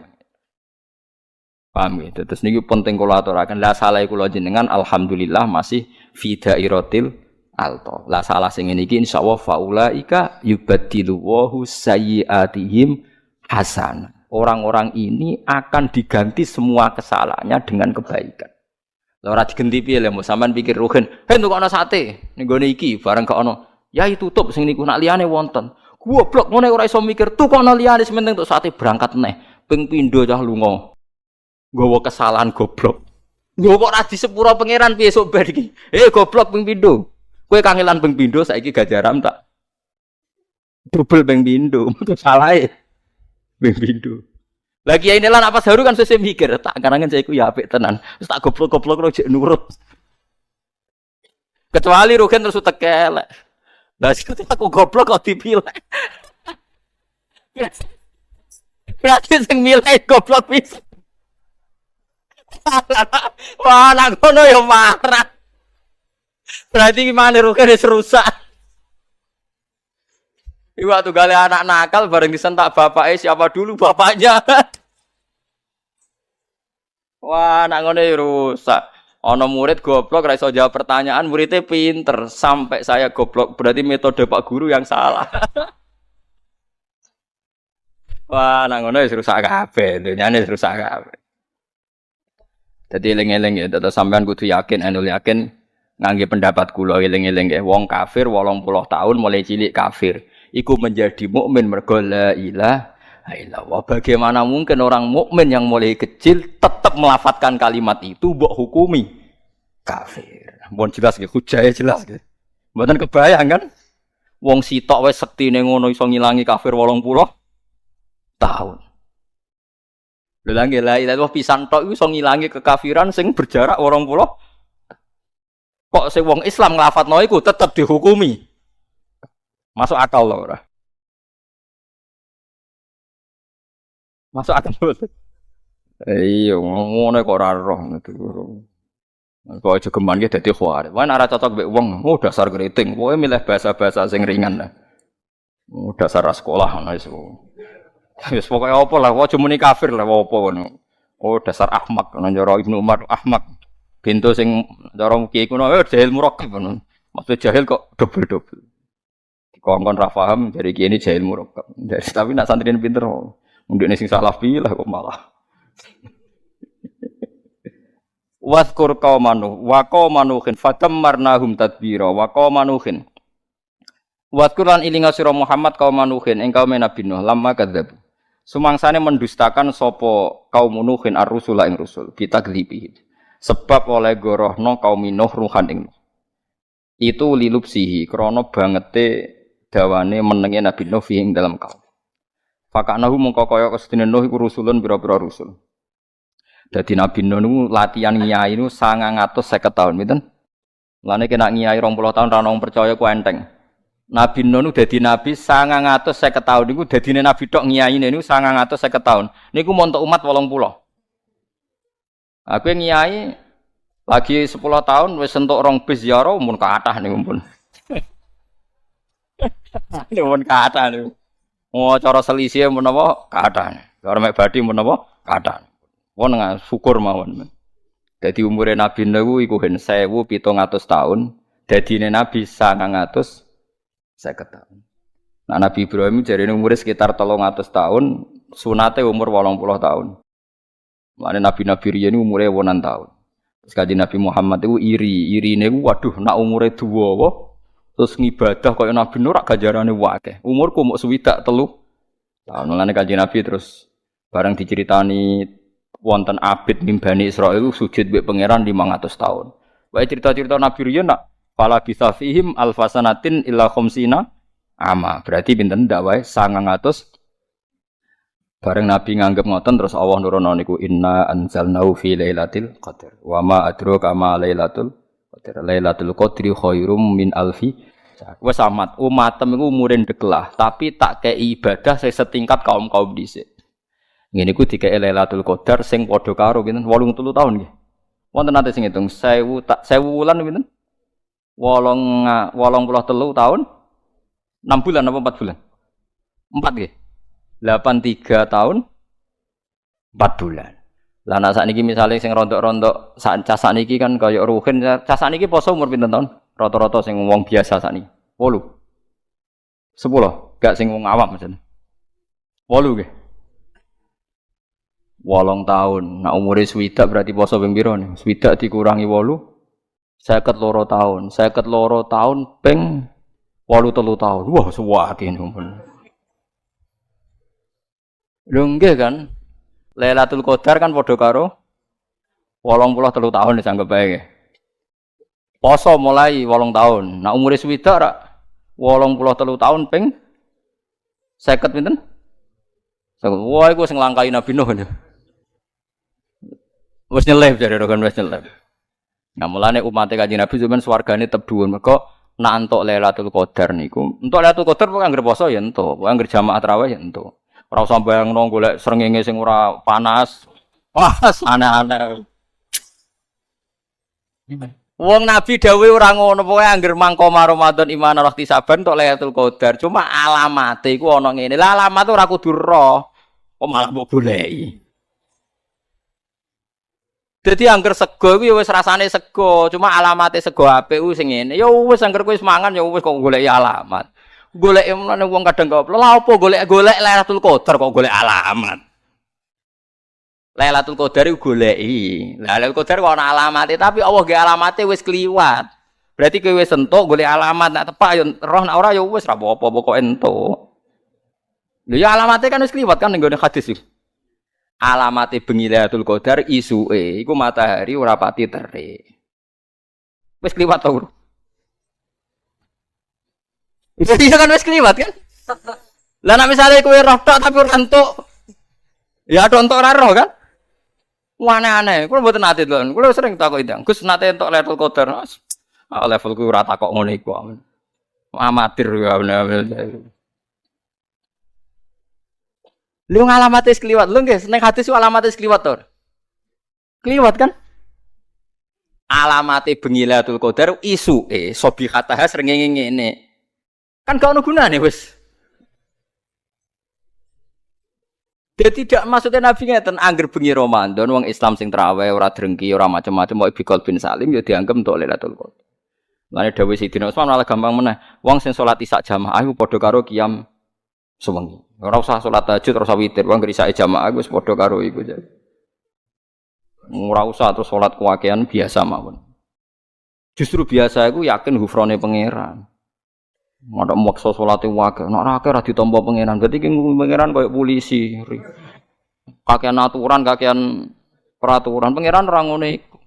Paham ya? Terus niki penting kula aturaken. Lah salah kula jenengan alhamdulillah masih fi dairatil altof. Lah salah sing ngene iki insyaallah faulaika yubaddilu wahu sayyiatihim hasanah. Orang-orang ini akan diganti semua kesalahannya dengan kebaikan. Lah ora digenti piye lho, sampean pikir rugen, entuk ana sate ning gone iki bareng gak ono. Ya tutup sing niku nak liyane wonten. Goblok ngene ora iso mikir, tuh kono liyane sementing entuk sate berangkat neh. Ping pindho cah lunga. Nggawa kesalahan goblok. Lho kok ora disepuro pangeran piye sok bar iki? Goblok ping pindho. Kowe kangelan ping pindho saiki gajaran tak double ping pindho. Salahe. Pindho. Lagi ini lah apa baru kan saya mikir tak karangan saya ku ya apik tenan. Terus tak goblok-goblok lo jek nurut. Kecuali Rugen terus tekel. Lah sik aku goblok kok dipilih. Berarti sing milih goblok pisan. Wah, nak ngono ya marah. Berarti gimana Rugen wis rusak. Iwak tuh gale anak nakal bareng disentak bapaknya siapa dulu bapaknya. Wah, anak ngono rusak. Ana murid goblok ra iso jawab pertanyaan, muridnya pinter sampai saya goblok. Berarti metode Pak Guru yang salah. Wah, anak ngono wis rusak kabeh, dunyane wis rusak kabeh. Dadi eling-eling ya, tetep sampean kudu yakin, yakin ngangge pendapat kula eling-eling ya. Wong kafir 80 tahun mulai cilik kafir. Iku menjadi mukmin mergo la ilaha illallah. Bagaimana mungkin orang mukmin yang mulai kecil tetap melafadzkan kalimat itu mbok hukumi kafir. Mohon jelas nggih, hujahe jelas nggih. Mboten kebayang kan? Wong sitok wis sektine ngono iso ngilangi kafir 80 tahun. Lha nggih la ilaha illallah pisan tok iku iso ngilangi kekafiran sing berjarak 80. Kok sing wong Islam nglafadzno iku tetep dihukumi. Masuk akal lho ora? Masuk akal betul. Iya, ngono kok ora roh itu. Kok aja geman ki dadi khawatir. Wah ora cocok mbek wong, dasar kriting. Kowe milih bahasa-bahasa sing ringan lah. Dasar sekolah ngono wis. Wis pokoke apa lah, aja muni kafir lah apa ngono. Dasar ahmak, nang cara Ibnu Umar ahmak. Bintu sing cara kiai kuno jahil murakkab ngono. Maksud jahil kok double-double. Kongkon ra paham dari kene jahil murakkab. Tapi nak santriin pinter ndekne sing salah pilih kok malah. Waskur qaumanu wa qaumanuhin fatammarnahum tadbira wa qaumanuhin. Waskuran ilinga sira Muhammad qaumanuhin ing kaum Nabi Nuh lamma kadzab. Sumangsane mendustakan sapa kaum Nuhin ar-rusula ing rusul kita glipi. Sebab oleh gorohno kaum Nuh ruhan ing itu lilupsihi krana bangete dawane menenge Nabi Nuh ing dalam kaum. Fakanahu mongko kaya kesedene Nuh iku rusulun pira-pira rusul. Dadi Nabi Nuh niku latihan ngiyai niku 950 tahun, pinten? Lane kena ngiyai 20 tahun ra ono percaya ku enteng. Nabi Nuh niku dadi nabi 950 tahun niku dadine nabi tok ngiyaine niku 950 tahun. Niku montok umat 80. Aku ngiyai lagi 10 tahun wis entuk 2 bis ziarah mun kathah niku pun. Nuwun kathah niku. Cara selisih menapa kathah. Cara mek badhe menapa kathah. Wong syukur mawon. Dadi umure Nabi Nuh iku 1700 tahun, dadine nabi 950 tahun. Nah Nabi Ibrahim jarine umure sekitar 300 tahun, sunate umur 80 tahun. Mane nabi-nabi riyen umure 8 tahun. Terus kanjeng Nabi Muhammad iku irine iku waduh nak umure dawa terus ngibadah kaya Nabi Nuh rak ganjarane akeh. Umurku mok 3 tahun. Mulane kanjeng Nabi terus bareng diceritani wonten abid Bani Israil sujud mbek pangeran 500 tahun. Wae cerita-cerita Nabi riyen nak fala bisafihim alfasanatin illa khamsina ama. Berarti pinten ndak wae 900. Bareng Nabi nganggep ngoten terus Allah nurono niku inna anzalnahu fi lailatul qadar. Wa ma adraka ma lailatul qadar. Lailatul qadri khairum min alfi. Wes amat umatem iku umure ndeklah, tapi tak kei ibadah saya setingkat kaum-kaum dhisik. Ngene iku dikek Lailatul Qadar sing padha karo pinten 83 tahun nggih. Wonten nate sing ngitung 1000 wulan pinten? 83 tahun 6 bulan apa 4 bulan? 4 nggih. 83 tahun 4 bulan. Lah nek sakniki misale sing rontok-rontok sak sakniki kan kaya ruhin, sakniki poso umur pinten tahun? Rata-rata sing wong biasa sakniki. 8. 10, gak sing wong awam maksudnya. 8 nggih. 8 tahun. Nah umure swidak berarti poso ping pira nih? Swidak dikurangi 8 52 tahun. 52 tahun ping 83 tahun. Wah, suwake ngono. Lho nggih kan. Lailatul Qadar kan padha karo 83 tahun disanggep bae. Poso mulai 8 tahun. Nah umure swidak ra 83 tahun ping 50 pinten? Wah, iku sing langkai Nabi Nuh. Wis nyelip jare rogan wis nyelip. Nah mulane umat Kanjeng Nabi sampeyan swargane tetep dhuwur mergo nak entuk Lailatul Qadar niku. Entuk Lailatul Qadar kok anggere poso ya entuk, kok anggere jamaah tarawih ya entuk. Ora usah bayangno golek srengenge sing ora panas. Wah, aneh-aneh. Wong Nabi dawuh ora ngono, pokoke anggere mangko Ramadan iman roh tisaban entuk Lailatul Qadar. Cuma alamate iku ana ngene. Lah alamat ora kudu roh. Kok malah mbok goleki. Dadi angger sego iku ya wis rasane sego, cuma alamate sego apik ku sing ngene. Ya wis angger kowe wis mangan ya wis kok goleki alamat. Goleki menane wong kadang kok lha opo golek-golek Lailatul Qadar kok golek alamat. Lailatul Qadar iku goleki. Lailatul Qadar kok ana alamate tapi Allah ge alamate wis kliwat. Berarti kowe wis entuk golek alamat nak tepak ya roh nak ora ya wis ra apa-apa pokoke entuk. Lha ya alamate kan wis kliwat kan ning gone hadis iki. Alamate bengi Lailatul Qadar isuke iku matahari ora pati terik. Wis kliwat to, Bro. Iya kan wis kliwat kan? Lah nek misale kowe roh tok tapi ora entuk. Ya tok entuk ora roh kan? Aneh-aneh. Kulo mboten nate lho. Kulo sering takok ndang. Gus nate entuk Lailatul Qadar. Levelku ora takok ngono iku. Amatir ya. Lu ngalamate kliwat, lu nggih ning hadis alamate kliwat to. Kliwat kan? Alamate bengi Lailatul Qadar isuke sobihataha srengenge ngene. Kan gak ono gunane wis. Dadi tidak maksudnya Nabi ngeten angger bengi Ramadan wong Islam sing traweh ora drengki ora macam-macam mau bikol bin Salim ya dianggep untuk Lailatul Qadar. Lane dawuh Sidina Utsman malah gampang meneh. Wong sing salat isya jamaah iku padha karo qiyam sewengi. Ora usah salat tahajud, ora usah witir, wong ngrisake jamaah wis padha karo iku. Ora usah terus salat kuwakean biasa mawon. Justru biasa iku yakin hufrone pangeran. Ora maksa salate wae, nek ora akeh ora ditampa pangeran. Berarti ki pangeran koyo polisi. Kakean aturan, kakean peraturan pangeran ora ngono iku.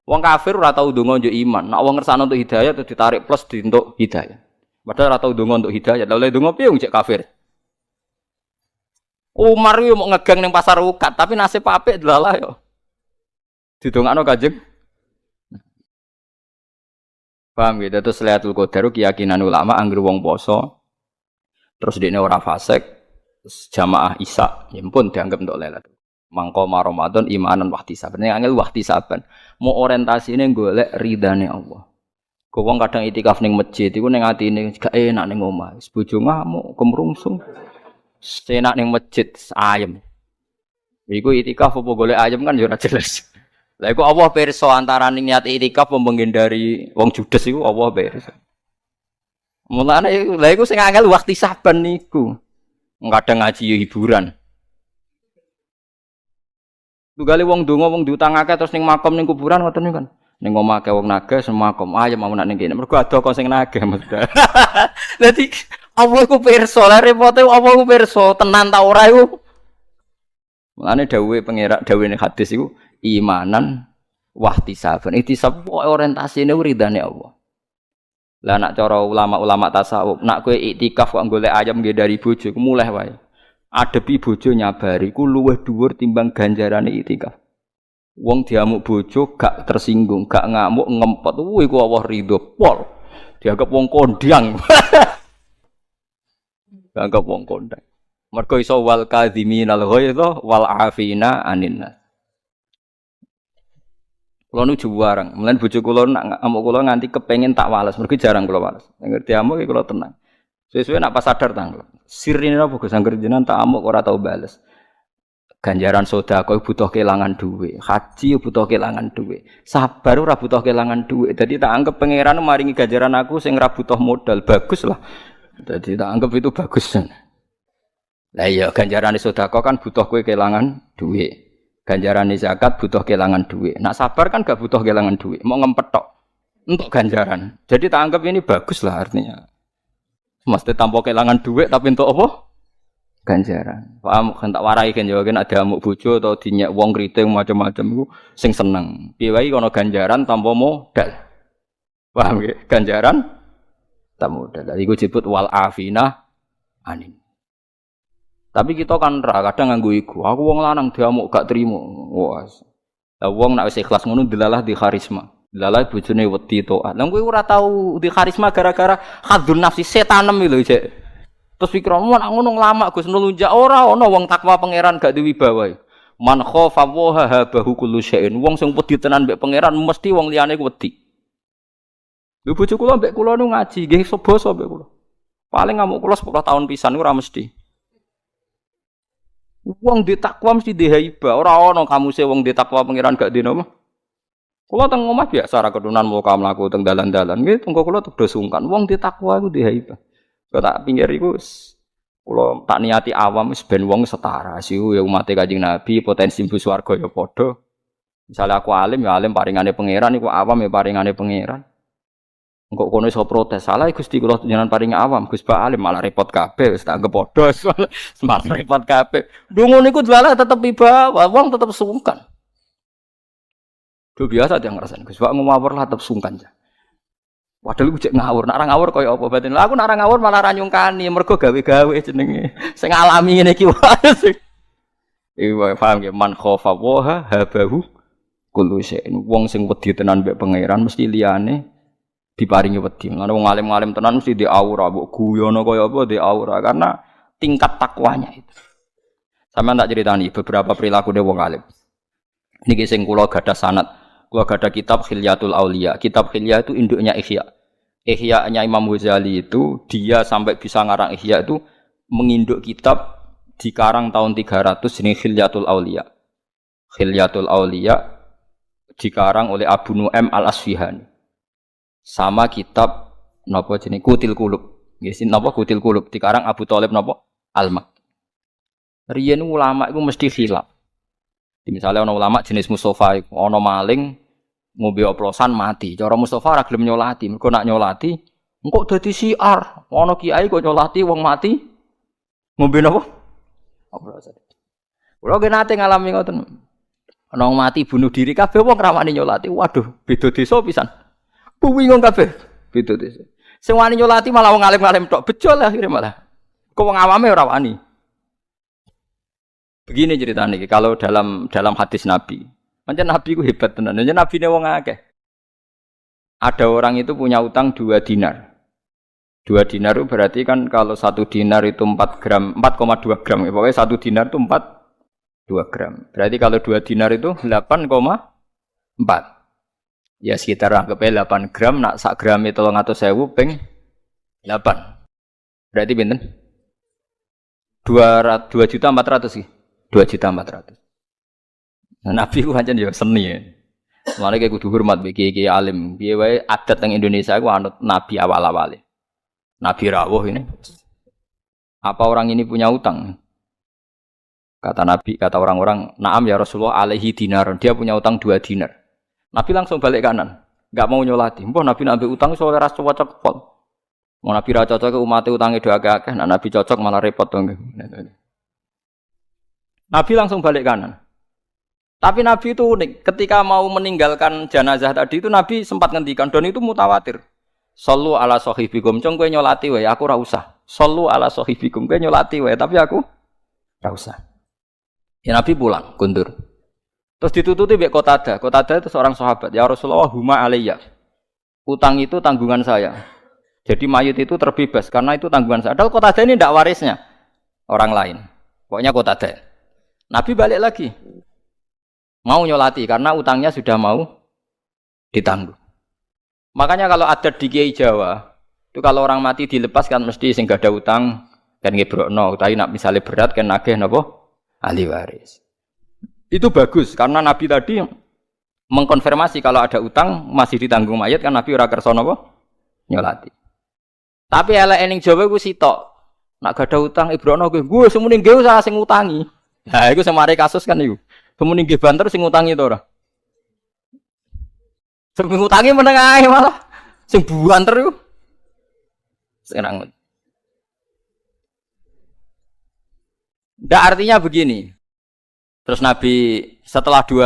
Wong kafir ora tau ndonga njuk iman. Nek wong ngersane untuk hidayah terus ditarik plus untuk hidayah. Padahal ora tau ndonga untuk hidayah. Lah oleh ndonga piye wong cek kafir? Umar yo mau ngegang ning pasar ukat, tapi nasib apik delalah yo. Didongakno Kanjeng. Paham gitu, terus Lailatul Qadar keyakinan ulama anggere wong poso terus dekne ora fasik, terus jamaah isya, ya pun dianggap untuk Lailatul. Mangko Ramadan imanan wahtisaban. Nek angel wahtisaban, mau orientasine golek ridane Allah. Kok wong kadang itikaf ning masjid iku ning atine gak enak ning omah, wis bojo ngamuk, kemrungsung. Senak ning masjid ayem. Iku itikaf apa golek ayem kan ya ora jelas. Lah iku Allah pirsa antarané niat itikaf apa menghindari wong judes iku Allah pirsa. Mulane lha iku sing angel waktu saban niku. Kadang ngaji yo hiburan. Tugale wong donga wong diutangake terus ning makam ning kuburan ngoten niku kan. Ning omah ke wong nagih semakam ayem mau nak ning kene. Mergo ada kok sing nagih mesti. Dadi Allah ku pirsa, lha repote Allah ku pirsa, tenan ta ora iku. Mulane dawuhe pangeran dawuhe hadis iku imanan wahtisaban. Ihtisab orientasine ridane Allah. Lah nak cara ulama-ulama tasawuf, nak kowe iktikaf kok golek ayam nggih dari bojo, ku mulih wae. Adepi bojo nyabari ku luwih dhuwur timbang ganjarane iktikaf. Wong diamuk bojo gak tersinggung, gak ngamuk ngempet, iku Allah ridho pol. Dianggap wong kondang. Dianggap wong kondang. Mergo iso wal kadhiminal ghaidha wal afina anin nas. Kulo nu juwareng, mulane bojo kula nak ngamuk kula nganti kepengin tak wales, mergo jarang kula wales. Ngerti amuk iki kula tenang. Suwe-suwe nak pas sadar tang. Sirine napa Gus angger jenengan tak amuk ora tau bales. Ganjaran sedekah butuh kelangan duit, haji butuh kelangan duit, sabar ora butuh kelangan duit. Dadi tak anggap pangeran maringi ganjaran aku sing ora butuh modal, bagus lah. Dadi tak anggap itu bagus. Lah iya ganjaran sedekah kan butuh kowe kelangan duit. Ganjaran zakat butuh kelangan duit. Nak sabar kan gak butuh kelangan duit, mau ngempet tok untuk ganjaran. Jadi tak anggap ini bagus lah artinya. Mesti tanpa kelangan duit tapi untuk apa? Ganjaran. Paham kan tak warai kan yo kan ada amuk bojo atau dinyek wong kriting macam-macam iku sing seneng. Piye wae ana ganjaran tanpa modal. Paham nggih? Ganjaran tanpa modal. Iku disebut wal afina anin. Tapi kita kan kadang nganggo iku. Aku wong lanang diamuk gak trimo. Wah. Lah wong nek wis ikhlas ngono delalah di karisma. Delalah bojone wedi taat. Lah kowe ora tau di karisma gara-gara hadzun nafsi setanem lho, Cek. Terus pikiranmu nak ngono lama Gus nulunjak ora ana wong takwa pangeran gak diwibawa. Man khofa wa habahu kullu syai'in. Wong sing wedi tenan mbek pangeran mesti wong liyane ku wedi. Lho bojo kula mbek kula nu ngaji nggih basa mbek kula. Paling ngamuk kula 10 tahun pisan ora mesti. Wong ditakwa mesti dihaiba, ora ana kamuse wong ditakwa pangeran gak dino mah. Kula teng omah biasa ra kedunan muka mlaku teng dalan-dalan nggih tengko kula tedo sungkan. Wong ditakwa iku dihaiba. Kok tak pinggir iku kula tak niati awam wis ben wong setara siu ya umat Kanjeng Nabi potensi mlebu swarga ya padha. Misale aku alim ya alim paringane pangeran iku awam ya paringane pangeran. Engko kono iso protes, salah Gusti kula jenengan paring awam, Gus Pak alim malah repot kabeh wis tak anggap padha, semar repot kabeh. Dungu niku delalah tetep iba, wong tetep sungkan. Do biasa dia ngrasani, Gus Pak ngawur lah tetep sungkan ja. Padahal iku cek ngawur, nek ora ngawur kaya apa batin. Lah aku nek ora ngawur malah ra nyungkani, mergo gawe-gawe jenenge. Sing alami ngene iki wae. Iki paham nggih, man khofa wa habahu kullu syai'in. Wong sing wedi tenan mbek pangeran mesti liyane diparingi wedi. Ana wong alim-alim tenan mesti di aura, mbok guyono kaya apa di aura karena tingkat takwanya itu. Sampeyan tak critani beberapa perilaku wong alim. Niki sing kula gadah sanad, kula gadah kitab Khilyatul Auliya. Kitab Khilya itu induknya Ihya. Ihya-nya Imam Ghazali itu dia sampai bisa ngarang Ihya itu menginduk kitab dikarang tahun 300 jenenge Khilyatul Auliya. Khilyatul Auliya dikarang oleh Abu Nu'aim Al-Asfihani. Sama kitab napa jenenge Qutil Qulub. Nggih, napa Qutil Qulub dikarang Abu Thalib napa Al-Mak. Riyen ulama iku mesti khilaf. Misalnya ana ulama jenis Mustafa iku ana maling ngombe oplosan mati. Cara Mustafa ora gelem nyolati, mergo nak nyolati engko dadi siar. Ana kiai kok nyolati wong mati ngombe napa? Oplosan. Kulo ge nate ngalami ngoten. Ana wong mati bunuh diri kabeh wong rawani nyolati. Waduh, beda desa pisan. Bingung kabeh. Beda desa. Sing wani nyolati malah wong alim-alim tok bejol akhire malah. Kok wong awame ora wani. Begini ceritanya, kalau dalam hadis Nabi, macam Nabi ku hebat tenan. Macam Nabi ne wong akeh. Ada orang itu punya utang 2 dinar. 2 dinar itu berarti kan kalau 1 dinar itu 4 gram, 4,2 gram. Pokoknya 1 dinar itu 2 gram. Berarti kalau 2 dinar itu 8,4. Ya sekitar anggapnya 8 gram, nak sak gram itu 300.000 ping 8. Berarti pinten? 2.400.000 sih. 2.400.000. Nah, Nabi ku pancen ya seni ya. Mulane kayak kudu hormat mbek kiai alim. Piye wae adat teng Indonesia ku anut nabi awal-awale. Nabi rawuh ini. Apa orang ini punya utang? Kata Nabi, kata orang-orang, "Na'am ya Rasulullah alaihi dinar." Dia punya utang 2 dinar. Nabi langsung balik kanan. Enggak mau nyolati. Mbah Nabi nambah utang soalnya ras cocok pol. Mau Nabi ra cocok umat utangnya do akeh-akeh, nek Nabi cocok malah repot to. Nabi langsung balik kanan. Tapi Nabi itu unik. Ketika mau meninggalkan jenazah tadi itu Nabi sempat ngendikan dan itu mutawatir. Shallu ala sahibikum, cong kowe nyolati wae, aku ora usah. Shallu ala sahibikum, kowe nyolati wae, tapi aku ora usah. Ya Nabi pulang, kundur. Terus ditututi mbek Qatadah. Qatadah itu seorang sahabat. Ya Rasulullah, huma alayya. Utang itu tanggungan saya. Jadi mayit itu terbebas karena itu tanggungan saya. Padahal Qatadah ini ndak warisnya. orang lain. Pokoknya Qatadah. Nabi balik lagi. Mau nyolati karena utangnya sudah mau ditanggung. Makanya kalau adat di Kiai Jawa, itu kalau orang mati dilepas kan mesti sing gak ada utang kan ngebrokno, tapi nak misalnya berat kan nagih napa ahli waris. Itu bagus karena Nabi tadi mengkonfirmasi kalau ada utang masih ditanggung mayat kan Nabi ora kersa napa nyolati. Tapi eleke ning Jawa iku sitok. Nak gak ada utang ibrokno gue semune nggih usah sing ngutangi. Nah iku semare kasus kan iku. Semune nggih banter sing ngutangi to ora. Sing ngutangi meneng ae malah sing banter iku. Sekarang. Ndak artinya begini. Terus Nabi setelah 2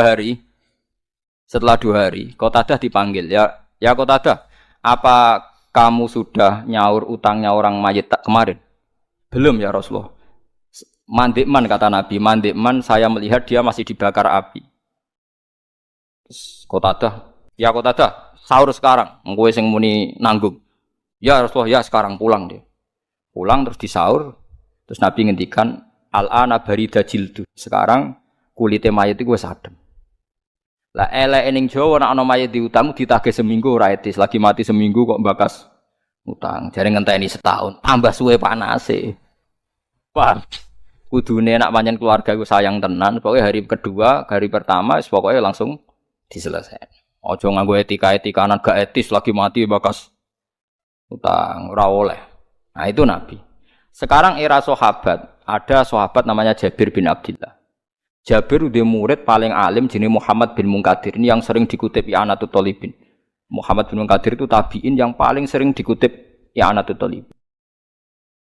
hari Qatadah dipanggil. Ya Qatadah, apa kamu sudah nyaur utangnya orang mayit tak kemarin? Belum ya Rasulullah. Mandikman kata Nabi, mandikman saya melihat dia masih dibakar api. Terus Qatadah, ya Qatadah, sahur sekarang. Engkowe sing muni nanggung. Ya Rasulullah, ya sekarang pulang dia. Pulang terus disaur. Terus Nabi ngendikan, al-ana barida jildu. Sekarang kulite mayit iku wis adem. Lah eleke ning Jawa nek ana mayit diutang ditagih seminggu ora etis, lagi mati seminggu kok mbakas utang. Jare ngenteni setahun, tambah suwe panase. Paham? Kudune nek pancen keluarga iku sayang tenan, pokoke hari kedua, hari pertama wis pokoke langsung diselesaikan. Aja nganggo etika-etikanan gak etis lagi mati mbakas utang ora oleh. Nah itu Nabi. Sekarang era sahabat, ada sahabat namanya Jabir bin Abdullah. Jabir udah murid paling alim jenis Muhammad bin Munkadir. Ini yang sering dikutip I'anatul Thalibin. Muhammad bin Munkadir itu tabi'in yang paling sering dikutip I'anatul Thalibin.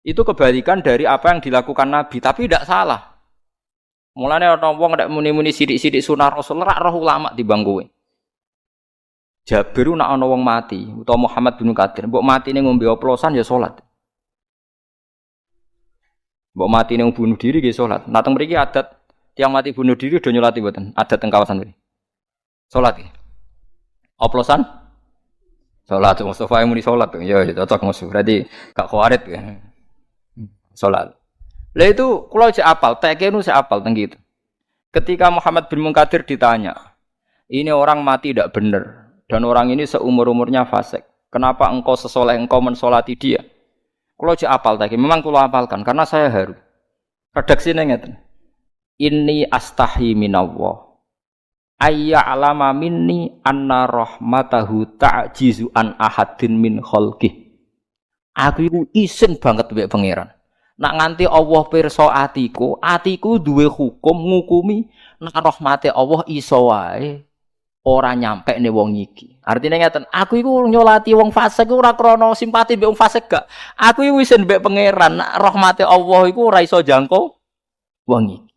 Itu kebalikan dari apa yang dilakukan Nabi, tapi tidak salah. Mulanya orang wong ndak muni-muni sidik-sidik sunah Rasul rak roh ulama timbang kowe. Jabir nak ana wong mati utawa Muhammad bin Munkadir, mbok matine ngombe oplosan ya salat. Mbok matine bunuh diri nggih salat. Nah teng mriki adat tiang mati bunuh diri udah nyolati mboten? Adat teng kawasan mriki. Salat nggih. Oplosan? Salat Mustafa yang muni salat. Ya cocok Mustafa. Berarti gak khawarit ya. Salat. Lah itu kula cek apal, tekenu cek apal teng gitu. Ketika Muhammad bin Munkadir ditanya, ini orang mati tidak benar dan orang ini seumur-umurnya fasik. Kenapa engkau sesoleh engkau mensolati dia? Kula cek apal tadi, memang kula apalkan karena saya haru. Redaksine ngeten. Inni astahi minallah. Ayya'lama minni anna rahmatahu ta'jizu an ahadin min khalqih. Aku iku isin banget mbek pangeran. Nak nganti Allah pirsa atiku duwe hukum ngukumi nek rahmate Allah iso wae ora nyampe ne wong iki. Artine ngeten, aku iku nyolati wong fasik ora krana simpati mbek wong fasik gak. Aku iku isin mbek pangeran nek rahmate Allah iku ora iso jangkau wong iki.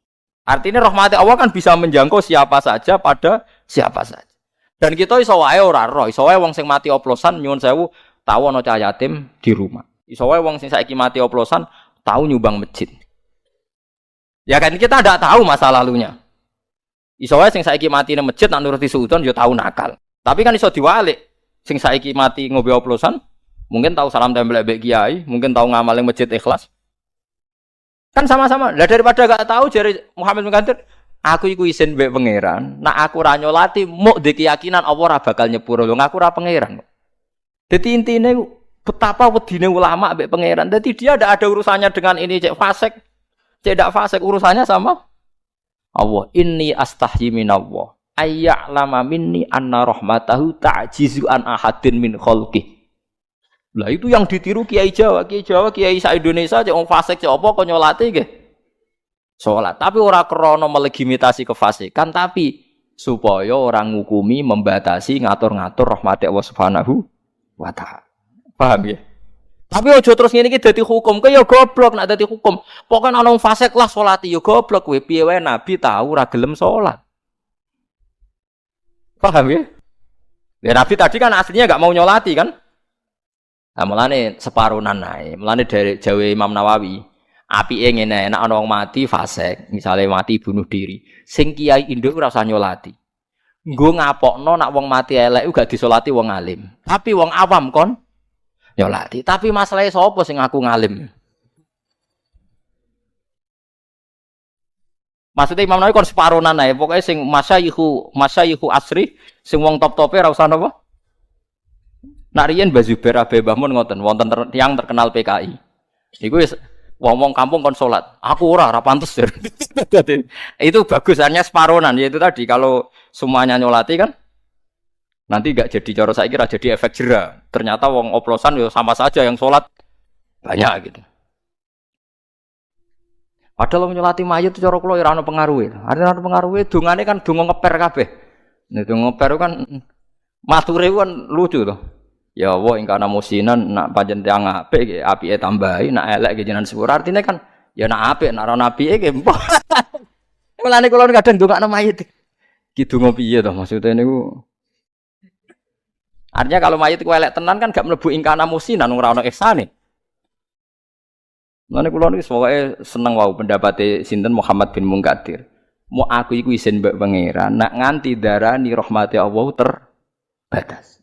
Artinya rahmati Allah kan bisa menjangkau siapa saja pada siapa saja. Dan kita iso wae ora roh, iso wae wong sing mati oplosan nyuwun sewu tau ana cah yatim di rumah. Iso wae wong sing saiki mati oplosan tau nyumbang masjid. Ya kan kita ndak tahu masa lalunya. Iso wae sing saiki mati nang masjid nak nuruti suudon ya tau nakal. Tapi kan iso diwalik. Sing saiki mati ngombe oplosan mungkin tahu salam tempel mbek kiai, mungkin tahu ngamal ning masjid ikhlas. Kan sama-sama. Lah daripada gak tahu jare Muhammad bin Munkadir, aku iku isin mbek pangeran. Nak aku ra nyolati, muk ndek keyakinan Allah ora bakal nyepuro. Lho aku ora pangeran. Dadi intine betapa wedine ulama mbek pangeran. Dadi dia ndak ada urusannya dengan ini cek fasik, cek ndak fasik, urusannya sama Allah. Inni astahyi minallah. Ayya'lama minni anna rahmatahu ta'jizu an ahadin min khalqih. Lah itu yang ditiru Kiai Jawa, Kiai sak Indonesia cek wong fasik cek apa kok nyolati nggih. Salat, tapi ora krana melegitimasi kefasikan, tapi supaya orang ngukumi, membatasi, ngatur-ngatur rahmat Allah Subhanahu wa taala. Paham ya? Tapi aja terus ngene iki dadi hukum, kaya goblok nek dadi hukum. Pokoke ana wong fasik lah salati ya goblok kowe. Piye wae Nabi tahu ora gelem salat. Paham ya? Ya Nabi tadi kan aslinya enggak mau nyolati kan? Nah, mulane separunan ae. Mulane dari Jawa Imam Nawawi, apike ngene, nek ana wong mati fasik, misale mati bunuh diri, sing kiai induk ora usah nyolati. Nggo ngapokno nek wong mati elek ku gak disolati wong alim. Tapi wong awam kon nyolati. Tapi masalahe sapa sing ngaku ngalim? Maksudnya Imam Nawawi kon separonan ae, pokoke sing masyayihu asri, sing wong top-tope ora usah napa. Nak riyen Mbah Zubair Abe Mbah Mun ngoten, wonten tiyang terkenal PKI. Iku wis wong kampung kon salat. Aku ora pantes. Itu bagusannya separonan, yaitu tadi kalau semuanya nyolati kan nanti enggak jadi cara saiki ora jadi efek jera. Ternyata wong oplosan ya sama saja yang salat banyak gitu. Padahal nyolati mayit itu cara kula ora ana pengaruhe. Arep ana pengaruhe dongane kan donga ngeper kabeh. Nek donga ngeper kan mature kan lucu to. Ya Allah ingkana musinan nak pancen tiyang apik nggih apike tambahi, nak elek nggih jenengan sepur. Artine kan ya nak apik nak ora apike nggih empok. Mulane kula kadang ndongakno mayit. Ki donga piye to maksude niku? Artinya kalau mayit ku elek tenan kan gak mlebu ingkana musinan ora ana ihsane. Mulane kula niki pokoke seneng wau pendapate sinten Muhammad bin Munkadir. Mau aku iku isin mbek pangeran nak nganti darani rahmati Allah terbatas.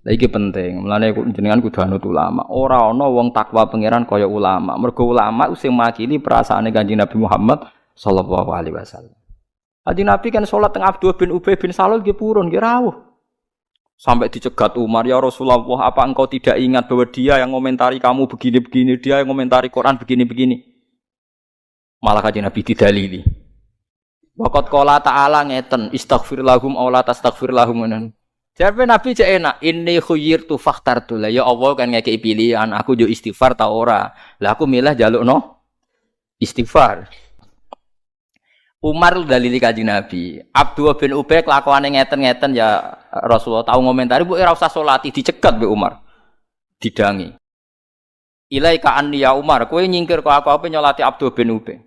Lah iki penting. Mulane jenengan kudu anut ulama. Ora ana wong takwa pangeran kaya ulama. Mergo ulama sing makili perasaane Kanjeng Nabi Muhammad sallallahu alaihi wasallam. Kanjeng Nabi kan salat teng Abdullah bin Ubay bin Salul nggih purun nggih rawuh. Sampai dicegat Umar, ya Rasulullah, apa engkau tidak ingat bahwa dia yang komentari kamu begini-begini, dia yang komentari Quran begini-begini. Malah Kanjeng Nabi didalili. Waqat qala ta'ala ngeten, istaghfir lahum aw la tastaghfir lahum. Jawabe Nabi cek enak, inni khuyyirtu fakhtartu. Lah ya Allah kan ngekeki pilihan, aku yo istighfar ta ora. Lah aku milih jalukno istighfar. Umar dalili Kanjeng Nabi. Abdullah bin Ubay kelakuane ngeten-ngeten ya Rasulullah tahu ngomentari mbok ora usah salati dicegat mbek Umar. Didangi. Ilaika anni ya Umar, kowe nyingkir kok aku ape nyolati Abdullah bin Ubay.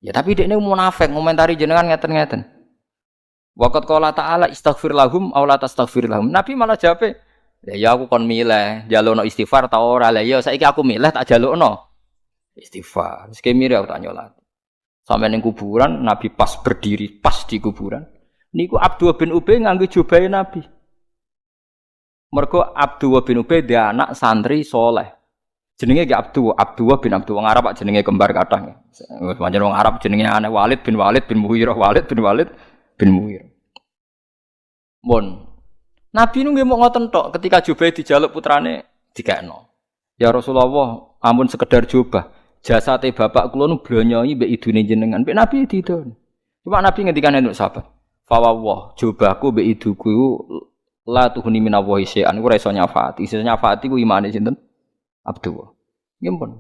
Ya tapi dekne munafik ngomentari jenengan ngeten-ngeten. Waqat qala ta'ala istaghfir lahum aw la tastaghfir lahum. Nabi malah jawab, ya aku kon milih jalukno istighfar ta ora. Lah ya saiki aku milih tak jalukno istighfar. Wis kemire aku tak nyolati. Sampai ning kuburan Nabi pas berdiri pas di kuburan. Niku Abdullah bin Ubay nganggo jubahe Nabi. Mergo Abdullah bin Ubay dia anak santri soleh. Jenenge ki Abdullah bin Abdul wong Arab jenenge kembar kathah. Pancen wong Arab jenenge aneh Walid bin Mughirah, Walid bin Mughirah. Mon. Nabi nu nggih mok ngoten tok ketika jubahe dijaluk putrane dikekno. Ya Rasulullah, ampun sekedar jubah. Jasate bapak kula nu blonyoi mbek idune jenengan. Mbek Nabi didon. Cuma Nabi ngendikan entuk sahabat. Fa wawah, jubahku mbek iduku la tuhuni minallahi syai'an. Ora iso nyafaati. Iso nyafaati ku imane sinten? Abdullah. Nggih pun.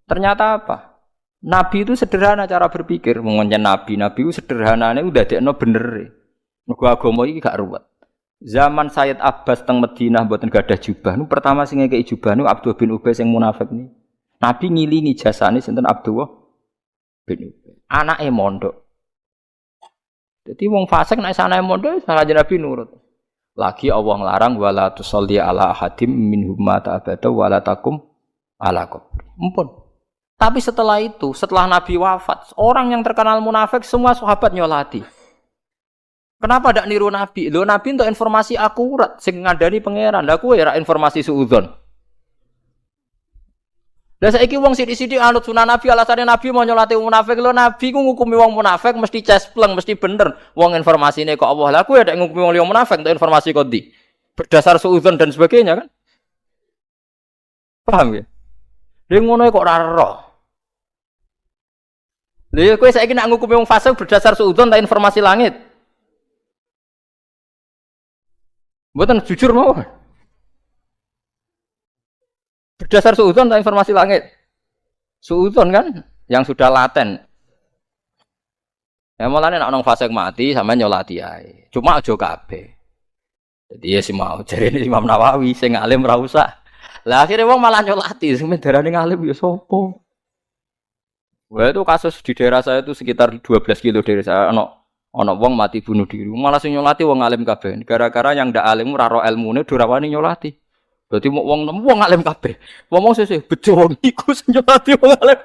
Ternyata apa? Nabi itu sederhana cara berpikir. Mengenai Nabi itu sederhanane udah dekno bener. Mergo agama iki gak ruwet. Zaman Sayyid Abbas teng Madinah mboten gadah jubah. Nu pertama sing ngekeki jubah nu Abdullah bin Ubay sing munafik ni. Nabi ngilingi jasane sinten Abdullah bin Ubay. Anake mondok. Dadi wong fasik nek sanane mondok salah Nabi nurut. Lagi Allah nglarang wala tusolli ala ahadim minhum mata abada wala takum ala qabri. Ampun. Tapi setelah itu, setelah Nabi wafat, orang yang terkenal munafik semua sahabat nyolati. Kenapa ndak niru Nabi? Lho Nabi untuk informasi akurat sing ngandani pangeran. Lah kowe ora informasi suudzon. Lah saiki wong sithik-sithik anut sunah Nabi alasane Nabi mau nyolati wong munafik. Lho Nabi ku ngukumi wong munafik mesti cespleng, mesti bener. Wong informasine kok Allah. Lah kowe nek ngukumi wong liya munafik untuk informasi kok ndi? Berdasar suudzon dan sebagainya kan? Paham ya? Lha ngono kok ora roh. Lha kowe saiki nek ngukumi wong fasik berdasar suudzon ta informasi langit? Mboten jujur mawon. Berdasar suudzon atau informasi langit? Suudzon kan yang sudah laten. Ya mulane nek nang fasik mati sampean nyolati ae. Cuma aja kabeh. Jadi ya sing mau jarene Imam Nawawi sing alim ra usah. Lah akhire wong malah nyolati sing darane ngalim ya sapa? Wah itu kasus di daerah saya itu sekitar 12 kilo dari saya ana wong mati bunuh diri. Malah sing nyolati wong alim kabeh. Gara-gara yang ndak alim ora ro ilmune durawani nyolati. Berarti wong alim kabeh. Ngomong sesuk bejo wong iku sing nyolati wong alim.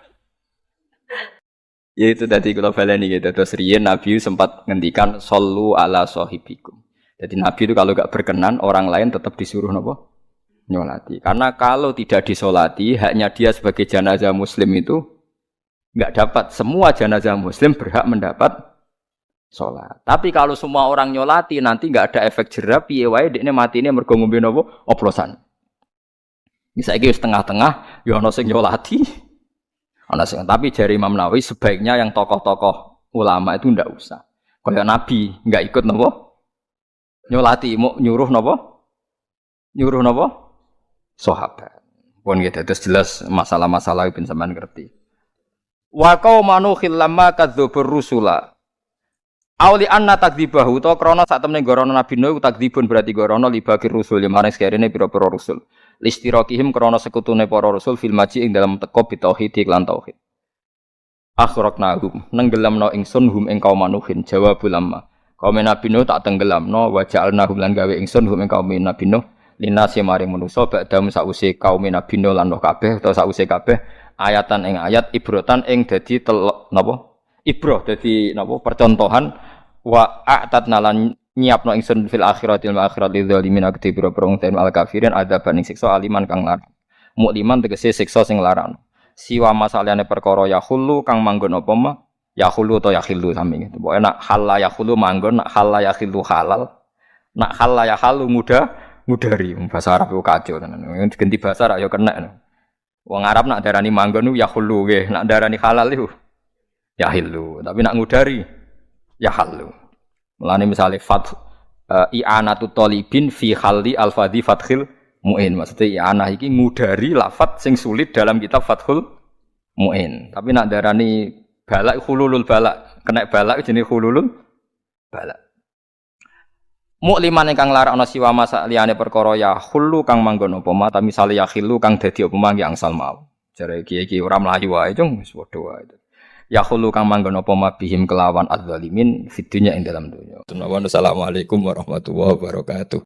Ya itu tadi kalau baleni gitu. Terus riyen Nabi sempat ngendikan sallu ala sahibikum. Jadi Nabi itu kalau gak berkenan orang lain tetap disuruh napa? Nyolati. Karena kalau tidak disolati haknya dia sebagai jenazah muslim itu Enggak dapat. Semua jenazah muslim berhak mendapat sholat. Tapi kalau semua orang nyolati nanti enggak ada efek jerah piye wae dekne matine mergo ngombe napa oplosan. Saiki wis tengah-tengah ya ana sing nyolati. Ana sing tapi jari Imam Nawawi sebaiknya yang tokoh-tokoh ulama itu ndak usah. Kayak Nabi enggak ikut napa? Nyolati mau nyuruh napa? Nyuruh napa? Sahabat. Pun gitu terus jelas masalah-masalah ben sampean ngerti. Wa qaumanu khillamma kadzdzubur rusula. Auli anna takdzibahu to krana sak temene gorono Nabi Nuh takdzibun berarti gorono libakir rusul ya maring sekerene pira-pira rusul. Listirokihim krana sekutune para rasul fil maji ing dalam teko bitauhid lan tauhid. Akhraqnahum nenggelamno ingsun hum ing kaum manuhin jawabul lamma. Kaum Nabi Nuh tak tenggelamno wa ja'alnahum lan gawe ingsun hum ing kaum Nabi Nuh linase maring manusa badam sause kaum Nabi Nuh lan kabeh utawa sause kabeh ayatan ing ayat ibrotan ing dadi napa? Ibroh dadi napa percontohan wa a'tatna lan nyiapno ingsun fil akhiratil akhiratil zalimin akti pira-pira ten al kafirin adaban ing siksa aliman kang larang. Mukliman tegese siksa sing larang. Siwa masalahane perkara yahulu kang manggon apa mah? Yahulu atau yahilu sami gitu. Pokoke nak halal yahulu manggon, nak halal yahilu halal. Nak halal yahalu ngudari bahasa Arab ku kacau tenan. Ganti bahasa Arab ya kena. Wong Arab nak darani manggon yahulu nggih, nak darani halal iku yahilu. Tapi nak ngudari yahalu. Mulane misale i'anatu talibin fi khalli al-fadhi fathil mu'in. Maksudnya i'anah iki ngudari lafaz sing sulit dalam kitab Fathul Mu'in. Tapi nak darani balak khululul balak, kena balak jenenge khululul balak. Mukliman ingkang larakna siwa masa liyane perkara ya khulu kang manggon apa ma ta misale ya khilu kang dadi apa mangke angsal mau. Jare iki ora mlayu wae cung wis padha wae. Ya khulu kang manggon apa mabihim kelawan adzalimin fidunya ing dalam dunya. Assalamualaikum warahmatullahi wabarakatuh.